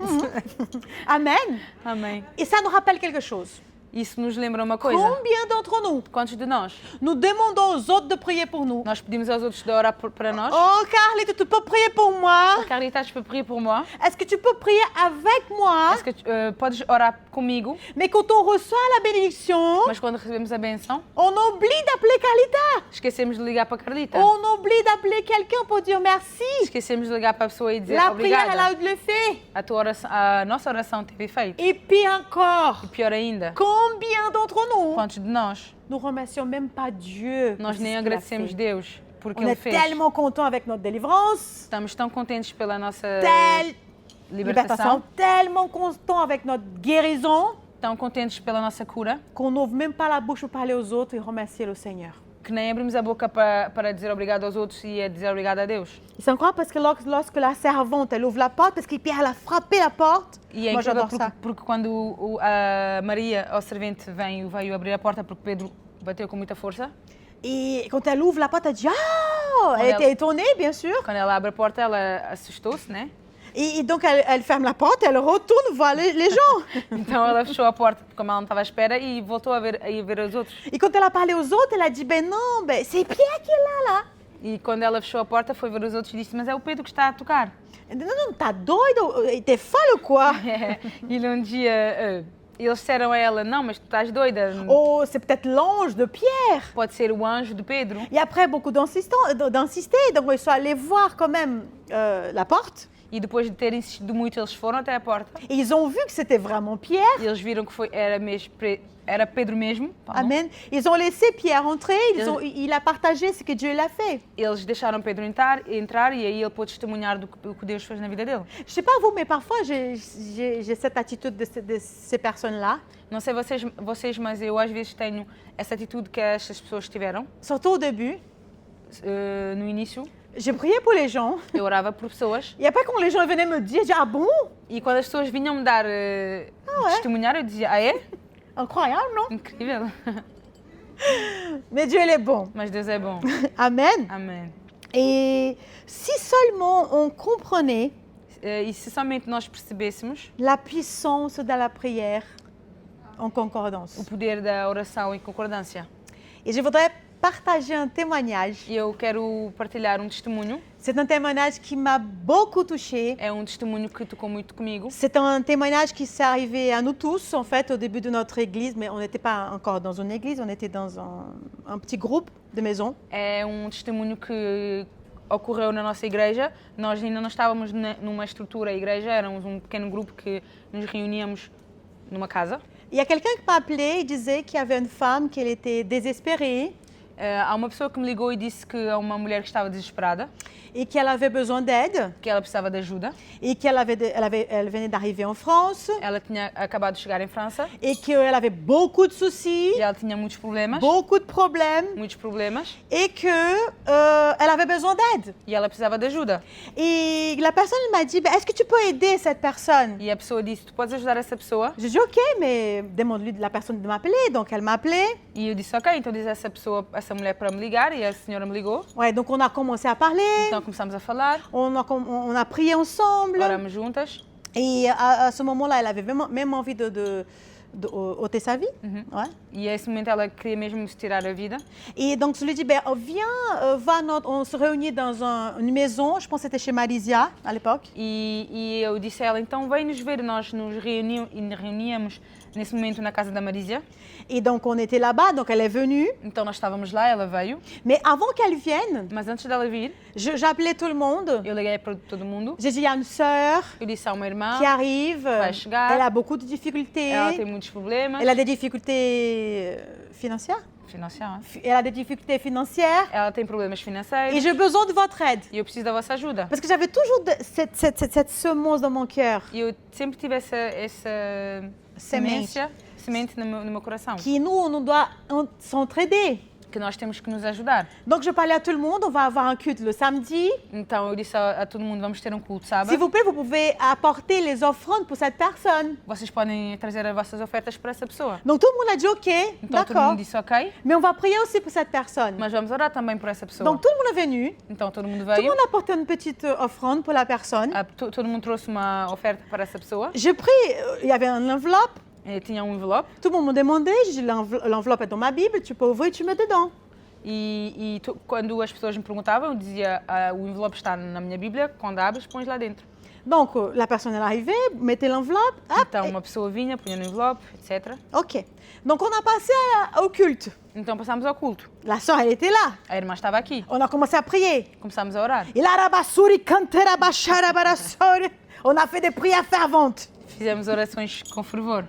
Amen. Amém. Et ça nous rappelle quelque chose. Isso nos lembra uma coisa. Combien d'entre nous, Quantos de nós? nous demandons aux autres de prier pour nous? Nós pedimos aos outros de orar para nós. Oh, Carlita, tu peux prier pour moi? Carlita, tu peux prier pour moi? Est-ce que tu peux prier avec moi? Est-ce que tu podes orar comigo? Mais quand on reçoit la bénédiction, Mas quando recebemos a benção, on oublie d'appeler Carlita. esquecemos de ligar para a Carlita. On oublie d'appeler quelqu'un pour dire merci. Esquecemos de ligar para a pessoa e dizer La prière, elle obrigada. a eu le fait. A nossa oração teve efeito. Et puis encore, E pior ainda, combien d'entre nous, quantos de nós, nous remercions même pas Dieu? nós pour nem ce qu'il a agradecemos fait. Deus por que On Ele est fez. tellement contents avec notre délivrance, Estamos tão contentes pela nossa libertation, libertação, tellement contents avec notre guérison, tão contentes pela nossa cura, qu'on n'ouvre même pas la bouche pour parler aux autres et remercier le Seigneur. que nem abrimos a boca para dizer obrigado aos outros e a dizer obrigado a Deus. Et c'est encore parce que lorsque la servante, elle ouvre la porte, parce que Pierre, elle a frappé la porte. E é Moi, incrível j'adore ça. porque quando a Maria, ao servente, veio abrir a porta porque Pedro bateu com muita força, Et quand elle ouvre la porte, elle dit ah, elle elle- était étonnée, bien sûr. quando ela abre a porta, ela assustou-se, né? Et donc, elle ferme la porte, elle retourne voir les gens. Então ela fechou a porta como ela não estava à espera e voltou a ir ver os outros. Et quand elle a parlé aux autres, elle a dit ben non, ben c'est Pierre qui est là. E quando ela fechou a porta, foi ver os outros e disse: Mas é o Pedro que está a tocar. Elle dit, non, t'as doido? T'es folle ou quoi? E num dia eles disseram a ela: Não, mas tu estás doida. Oh, c'est peut-être l'ange de Pierre. Pode ser o anjo de Pedro. Et après, beaucoup d'insister, donc ils sont allés voir quand même la porte. E depois de ter insistido muito, eles foram até a porta. Et ils ont vu que c'était vraiment Pierre. E eles viram que era Pedro mesmo. Pardon. Amen. Ils ont laissé Pierre entrer, il a partagé ce que Dieu l'a fait. Eles deixaram Pedro entrar e aí ele pôde testemunhar do que Deus fez na vida dele. Je sais pas vous, mais parfois j'ai cette attitude de ces personnes-là. Não sei vocês, mas eu às vezes tenho essa atitude que estas pessoas tiveram Surtout au début. no início. J'ai prié pour les gens. Eu orava por pessoas Et après, quand les gens venaient me dire, je dis, ah bon? e quando as pessoas vinham me dar testemunhar, eu dizia: Ah, é? Incroyable, non? Incrível. Mais Dieu, il est bon. Mas Deus é bom. Amen. Amém. Et si seulement on comprenait E se somente nós percebêssemos la puissance de la prière en concordance. o poder da oração em concordância. Et je voudrais partager un témoignage. E eu quero partilhar um testemunho. C'est un témoignage qui m'a beaucoup touchée. É um testemunho que tocou muito comigo. C'est un témoignage qui s'est arrivé à nous tous, en fait, au début de notre église, mais on n'était pas encore dans une église, on était dans un petit groupe de maison. É um testemunho que ocorreu na nossa igreja. Nós ainda não estávamos numa estrutura igreja, éramos um pequeno grupo que nos reuníamos numa casa. Il y a quelqu'un qui m'a appelé et disait qu'il y avait une femme qui elle était désespérée Há uma pessoa que me ligou e disse que há uma mulher que estava desesperada, et qu'elle avait besoin d'aide que ela precisava de ajuda. et elle venait d'arriver en France Ela tinha acabado de chegar em França et qu'elle avait beaucoup de soucis, e ela tinha muitos problemas et qu'elle avait besoin d'aide. e ela precisava de ajuda. Et la personne m'a dit, est-ce que tu peux aider cette personne? E a pessoa disse: Tu podes ajudar essa pessoa? J'ai dit, ok, mais demande-lui de la personne de m'appeler. Donc elle m'a appelé. E eu disse: Ok, então diz a essa mulher para me ligar. E a senhora me ligou. Ouais, donc on a commencé à parler, Então começamos a falar, on a prié ensemble. oramos juntas. Et à ce moment-là, elle avait même envie de ôter sa vie. Ouais. E a esse momento ela queria mesmo se tirar a vida. Et donc je lui ai dit, viens, on se réunit dans une maison, je pense que c'était chez Marisia à l'époque. E eu disse a ela: Então vem nos ver. Nós nos reuníamos nesse momento na casa da Marisia. Et donc on était là-bas, donc elle est venue. Então nós estávamos lá, ela veio. Mais avant qu'elle vienne, Mas antes dela vir, j'appelais tout le monde. eu liguei para todo mundo. J'ai dit, il y a une sœur Eu disse: Há uma irmã, qui arrive, vai chegar. elle a beaucoup de difficultés, Ela tem muitos problemas. elle a des difficultés financières. Financiar. Elle a des difficultés financières Ela tem problemas et financeiros. j'ai besoin de votre aide. E eu preciso da vossa ajuda. Parce que j'avais toujours cette semence dans mon cœur E eu sempre tive essa semente no meu coração. qui, nous, on doit s'entraider. que nós temos que nos ajudar. Donc, je parlais à tout le monde, on va avoir un culte le samedi. Então eu disse a todo mundo, vamos ter um culto sábado. S'il vous plaît, vous pouvez apporter les offrandes pour cette personne. Vocês podem trazer as vossas ofertas para essa pessoa. Donc, tout le monde a dit OK, Então todo d'accord. mundo disse ok, Mais on va prier aussi pour cette personne. mas vamos orar também por essa pessoa. Donc, tout le monde est venu. Então todo mundo Tout le veio, monde a apporté une petite offrande pour la personne. todo mundo trouxe uma oferta para essa pessoa. J'ai pris, il y avait une enveloppe. Tinha um envelope Tout le monde me demandait, j'ai dit l'enveloppe est dans ma Bible, tu peux ouvrir, tu mets dedans. quando as pessoas me perguntavam, eu dizia o envelope está na minha Bíblia, quando abres, pões lá dentro. Donc, la personne est arrivée, mettez l'enveloppe, hop, Então uma pessoa vinha, punha no envelope, etc. OK. Donc, on a passé au culte. Então passámos ao culto. La sœur, elle était là. A irmã estava aqui. On a commencé à prier. Começámos a orar. Il a rabassuri, cantera, bachara, barasori. On a fait des prières ferventes. Fizemos orações com fervor.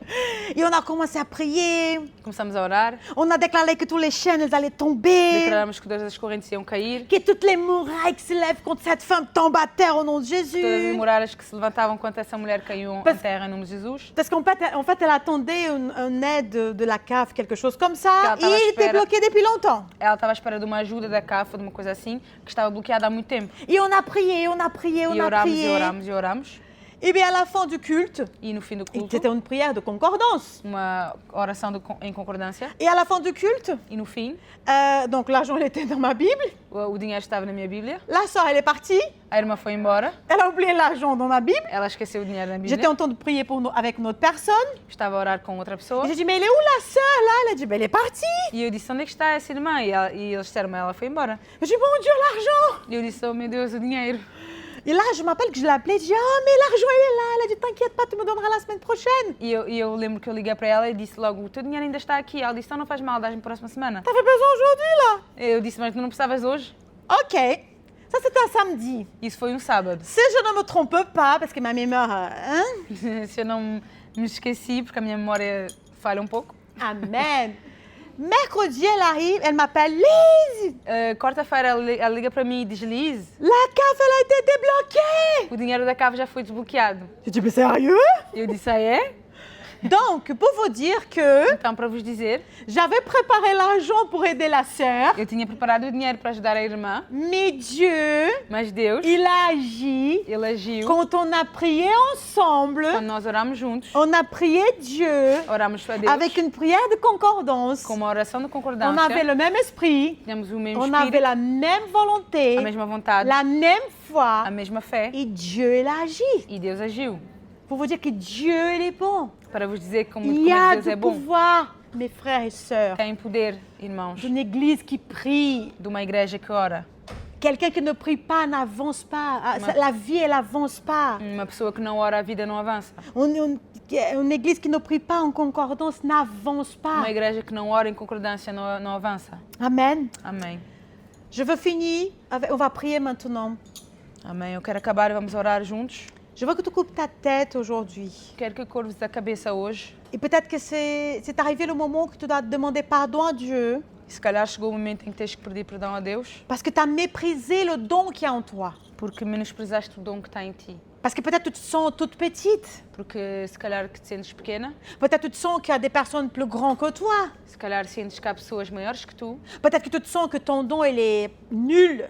Et on a commencé à prier. Começámos a orar. On a déclaré que toutes les chaînes elles allaient tomber. Declaramos que todas as correntes iam cair. Que toutes les murailles qui se lèvent contre cette femme tombent à terre au nom de Todas as Jésus. muralhas que se levantavam quando essa mulher caiu em terra em nome de Jesus. Parce qu'en fait, elle attendait une aide de la CAF, quelque chose comme ça. Ela Et tava à il était espera. bloqué depuis longtemps. Ela estava à espera de uma ajuda da CAF ou de uma coisa assim, que estava bloqueada há muito tempo. Et on a prié, on a prié, on E a orámos, e prié. orámos, e orámos. Et bien à la fin du culte, E no fim do culto, c'était une prière de concordance. uma oração em concordância. Et à la fin du culte, E no fim, donc l'argent il était dans ma Bible. o dinheiro estava na minha Bíblia. La sœur elle est partie. A irmã foi embora. Elle a oublié l'argent dans ma Bible. Ela esqueceu o dinheiro na J'étais Bíblia. en train de prier avec une autre personne. Estava a orar com outra pessoa. Et j'ai dit, mais elle est où la sœur là? Elle a dit, ben, elle est partie. E eu disse, onde é que está essa irmã? E eles disseram, mas ela foi embora. J'ai dit, mon Dieu, l'argent. E eu disse, oh meu Deus, o dinheiro. Et là, je m'appelle que je l'ai appelée. Je dis, ah, mais l'argent, il est là. Elle a dit, t'inquiète pas, tu me donneras la semaine prochaine. E eu lembro que eu liguei para ela e disse logo, o teu dinheiro ainda está aqui. Ela disse, então não faz mal, dás-me próxima semana. T'avais besoin aujourd'hui là? Eu disse, mas tu não precisavas hoje? Ok. Ça, c'était un samedi. Isso foi um sábado. Si je ne me trompe pas, parce que ma mémoire, hein? Se eu não me esqueci, porque a minha memória falha um pouco. Amen. Mercredi, elle arrive, elle m'appelle Lise. Quarta-feira ela liga para mim e diz, Liz, La CAF, elle a été débloquée. o dinheiro da cave já foi desbloqueado. Je dis, mais sérieux? E eu disse, ah é? Donc, pour vous dire que Então, para vos dizer, j'avais préparé l'argent pour aider la sœur, eu tinha preparado o dinheiro para ajudar a irmã, mais Dieu, mas Deus, il a agi Ele agiu. quand on a prié ensemble. Quando nós oramos juntos, On a prié Dieu oramos a Deus avec une prière de concordance. com uma oração de On concordância. avait le même esprit, Tínhamos o mesmo on avait espírito, la même volonté, a mesma vontade, la même foi, a mesma fé. et Dieu, il a agi. E Deus agiu. Pour vous dire que Dieu, il est bon. Para vos dizer como, Il como y é a que Deus é du bom. pouvoir, mes frères et sœurs, Tem poder, irmãos, d'une église qui prie. de uma igreja que ora. Quelqu'un qui ne prie pas n'avance pas. La vie, elle n'avance pas. Uma pessoa que não ora, a vida não avança. Une église qui ne prie pas en concordance n'avance pas. Uma igreja que não ora em concordância não avança. Amen. Amém. Je veux finir. On va prier maintenant. Amém. Eu quero acabar e vamos orar juntos. Je veux que tu coupes ta tête aujourd'hui. Quero que curves a cabeça hoje. Et peut-être que c'est arrivé le moment que tu dois demander pardon à Dieu Se calhar chegou o momento em que tens que pedir perdão a Deus, parce que tu as méprisé le don qu'il y a en toi. porque menosprezaste o dom que está em ti. Parce que peut-être tu te sens toute petite. Porque se calhar que te sentes pequena, Peut-être tu te sens qu'il y a des personnes plus grandes que toi. se calhar sentes que há pessoas maiores que tu, Peut-être que tu te sens que ton don il est nul.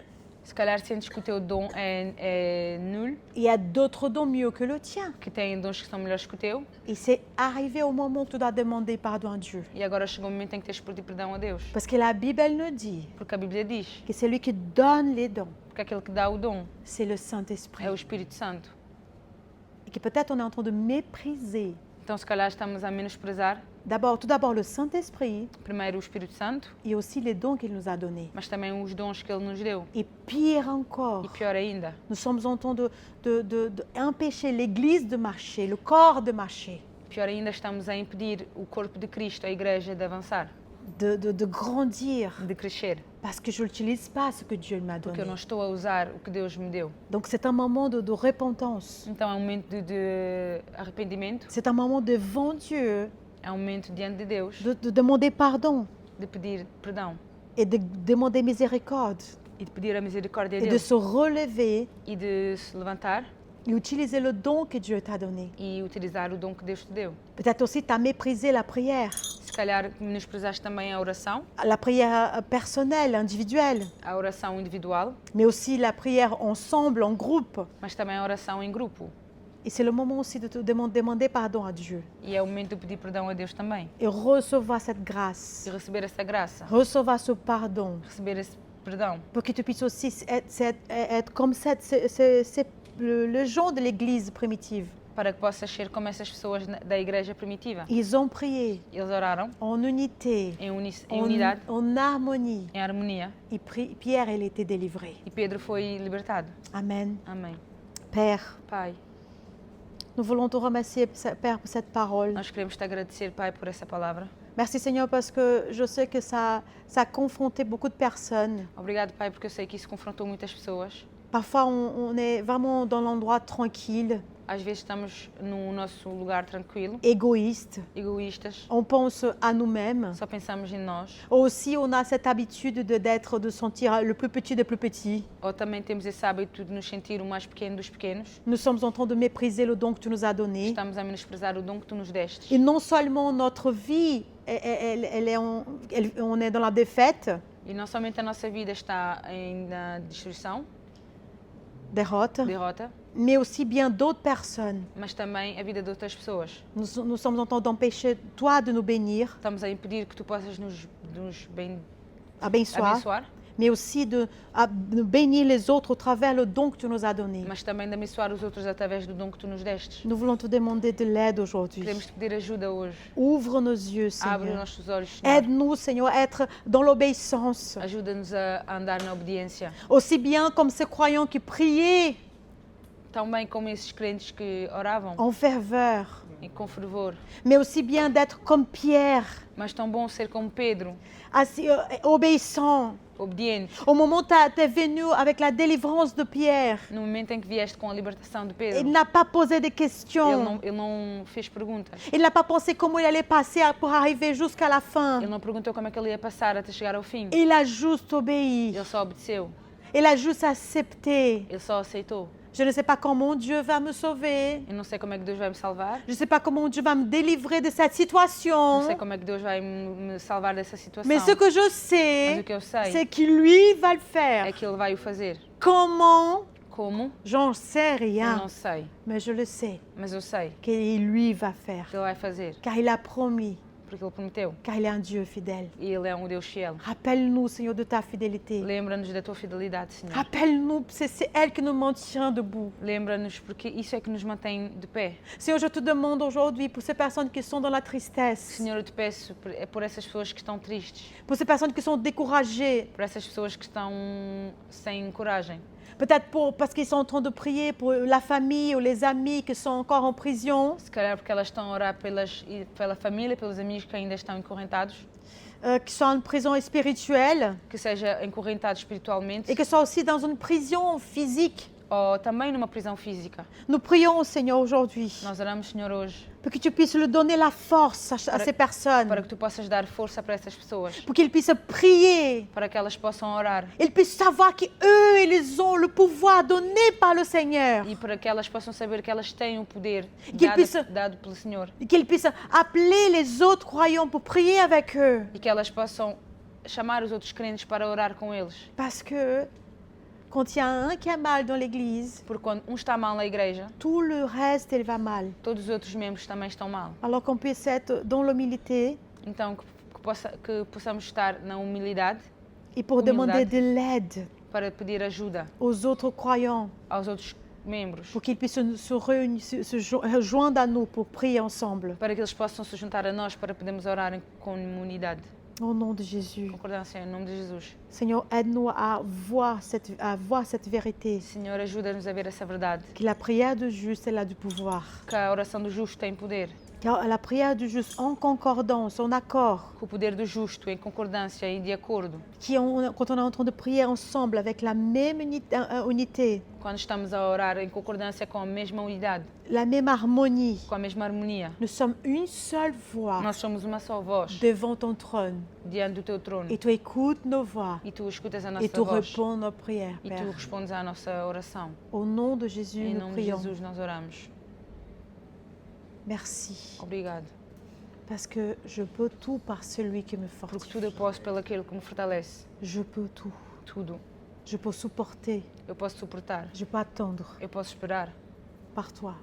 se calhar sentes que o teu dom é nulo, Il y a d'autres dons mieux que le tien. que têm dons que são melhores que o teu, Et c'est arrivé au moment que tu dois demander pardon à Dieu. e agora chegou o momento em que tens que pedir perdão a Deus. Parce que la Bible, elle nous dit Porque a Bíblia diz que c'est lui qui donne les dons. que aquele que dá o dom C'est le Saint-Esprit. é o Espírito Santo. Et que peut-être on est en train de mépriser. Então se calhar estamos a menosprezar Tout d'abord le Saint-Esprit primeiro o Espírito Santo, et aussi les dons qu'il nous a donnés. mas também os dons que Ele nos deu. Et pire encore, E pior ainda, nous sommes en train d'empêcher l'Église de marcher, le corps de marcher, estamos a impedir o corpo de Cristo, a Igreja, de avançar, de grandir, de crescer, parce que je n'utilise pas ce que Dieu m'a porque donné. eu não estou a usar o que Deus me deu. Donc c'est un moment de repentance. Então é um momento de arrependimento, C'est un moment devant Dieu é um momento diante de Deus, de demander pardon de pedir perdão et de demander miséricorde e de pedir a misericórdia et de dele se relever e de se levantar et utiliser le don que Dieu t'a donné. e utilizar o dom que Deus te deu. Peut-être aussi tu as méprisé la prière Se calhar menosprezaste também personnelle, individuelle, a oração individual, mais aussi la prière ensemble, en groupe. mas também a oração em grupo. Et c'est le moment aussi de te demander pardon à Dieu E é o momento de pedir perdão a Deus também. et recevoir cette grâce, E receber essa graça, recevoir ce pardon, receber esse perdão. pour que tu puisses aussi être comme le gens de l'Église primitive. Para que possas ser como essas pessoas da igreja primitiva. Ils ont prié Eles oraram en unité, em unidade, en harmonie. em harmonia. Et Pierre, il était délivré. E Pedro foi libertado. Amen. Amém. Père, Pai, nous voulons te remercier, Père, pour cette parole. nós queremos te agradecer, Pai, por essa palavra. Merci Seigneur parce que je sais que ça a confronté beaucoup de personnes. Obrigado, Pai, porque eu sei que isso confrontou muitas pessoas. Parfois, on est vraiment dans l'endroit tranquille, Às vezes estamos no nosso lugar tranquilo, égoïste. egoístas, On pense à nous-mêmes. só pensamos em nós. Aussi, on a cette habitude de sentir le plus petit des plus petits. Ou também temos esse hábito de nos sentir o mais pequeno dos pequenos. Nous sommes en train de mépriser le don que tu nous as donné. Estamos a menosprezar o dom que tu nos destes. Et non seulement notre vie, on est dans la défaite, E não somente a nossa vida está na destruição, déroute, derrota, mais aussi bien d'autres personnes. mas também a vida de outras pessoas. Nous sommes en train d'empêcher toi de nous bénir, Estamos a impedir que tu possas nos abençoir, abençoar, mais aussi de bénir les autres au travers le don que tu nous as donné. mas também de abençoar os outros através do dom que tu nos destes. Nous voulons te demander de l'aide aujourd'hui. Queremos te pedir ajuda hoje. Ouvre nos yeux, Abre os Seigneur. nossos olhos, Senhor. Aide-nous, Seigneur, à être dans l'obéissance. Ajuda-nos a andar na obediência. Aussi bien comme ces croyants qui priaient Tão bem como esses crentes que oravam en ferveur, e com fervor. mais aussi bien d'être comme Pierre, Mas tão bom ser como Pedro, obéissant. obediente. Au moment où tu es venu avec la délivrance de Pierre, No momento em que vieste com a libertação de il Pedro, n'a pas posé de questions. ele não fez perguntas. Il n'a pas pensé comment il allait passer pour arriver jusqu'à la fin. Ele não perguntou como é que ele ia passar até chegar ao fim. Il a juste obéi. Ele só obedeceu. Il a juste accepté. Ele só aceitou. Je ne sais pas comment Dieu va me sauver. Eu não sei como é que Deus vai me salvar. Je ne sais pas comment Dieu va me délivrer de cette Não situation. sei como é que Deus vai me salvar dessa situação. Mais ce que je Mas sais, o que eu sei c'est qu'il lui va le é faire. que Ele vai o fazer. Comment? Como? J'en sais Eu rien. não sei. Mais je le sais Mas eu sei qu'il lui va faire. que Ele vai fazer. Car il a promis. Porque Ele prometeu. Car il est un Dieu fidèle. E Ele é um Deus fiel. Rappelle-nous, Seigneur, de ta fidélité. Lembra-nos da tua fidelidade, Senhor. Rappelle-nous, c'est elle qui nous maintient debout. Lembra-nos porque isso é que nos mantém de pé. Seigneur, je te demande aujourd'hui pour ces personnes qui sont dans la tristesse, Senhor, eu te peço por essas pessoas que estão tristes, pour ces personnes qui sont découragées, por essas pessoas que estão sem coragem. peut-être parce qu'ils sont en train de prier pour la famille ou les amis qui sont encore en prison, Se calhar porque elas estão a orar pela família, pelos amigos que ainda estão encorrentados, qui sont en prison spirituelle que seja encorrentados espiritualmente et qui sont aussi dans une prison physique. ou também numa prisão física. Nous prions, Seigneur, aujourd'hui Nós oramos, Senhor, hoje pour que tu puisses leur donner la force à ces personnes, para que tu possas dar força para essas pessoas, pour qu'ils puissent prier. para que elas possam orar Ils puissent savoir qu'eux, ils ont le pouvoir donné par le Seigneur. e para que elas possam saber que elas têm o poder Que ele dado pelo Senhor Et qu'ils puissent appeler les autres croyants pour prier avec eux. e que elas possam chamar os outros crentes para orar com eles. Parce que quand il y a un qui a mal dans l'église, Porque quando um está mal na igreja, tout le reste, il va mal. todos os outros membros também estão mal. Alors qu'on puisse être dans l'humilité Então, que possamos estar na humildade et pour Humildade. demander de l'aide para pedir ajuda aux autres croyants, aos outros membros, pour qu'ils puissent se rejoindre à nous pour prier ensemble. para que eles possam se juntar a nós para podermos orar em comunidade. Au nom de Jésus. Concordância, em nome de Jesus. Seigneur, aide-nous à voir cette vérité, Senhor, ajuda-nos a ver essa verdade, que la prière de juste, elle a du pouvoir. que a oração do justo tem poder, Car la prière du juste en concordance, en accord, Com o poder do justo, em concordância e de acordo. quand on est en train de prier ensemble avec la même unité, Quando estamos a orar em concordância com a mesma unidade, la même harmonie, com a mesma harmonia. nous sommes une seule voix Nós somos uma só voz devant ton trône. diante do teu trono. Et tu écoutes nos voix E tu escutas a et nossa tu voz. réponds nos prières, E tu Père. respondes à nossa oração. Au nom de Jésus, Em nous nome de prions. Jesus nós oramos. Merci, Obrigado. parce que je peux tout par celui qui me Porque fortifie. tudo eu posso pelo aquele que me fortalece. Je peux tout. Tudo. Je peux supporter. Eu posso suportar. Je peux attendre Eu posso esperar par toi.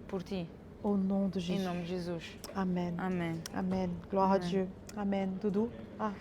por ti. Au nom de Em Jésus. nome de Jesus. Amen. Amém. Amen. Gloire à Amen. Dieu. Amen. Doudou. Ah.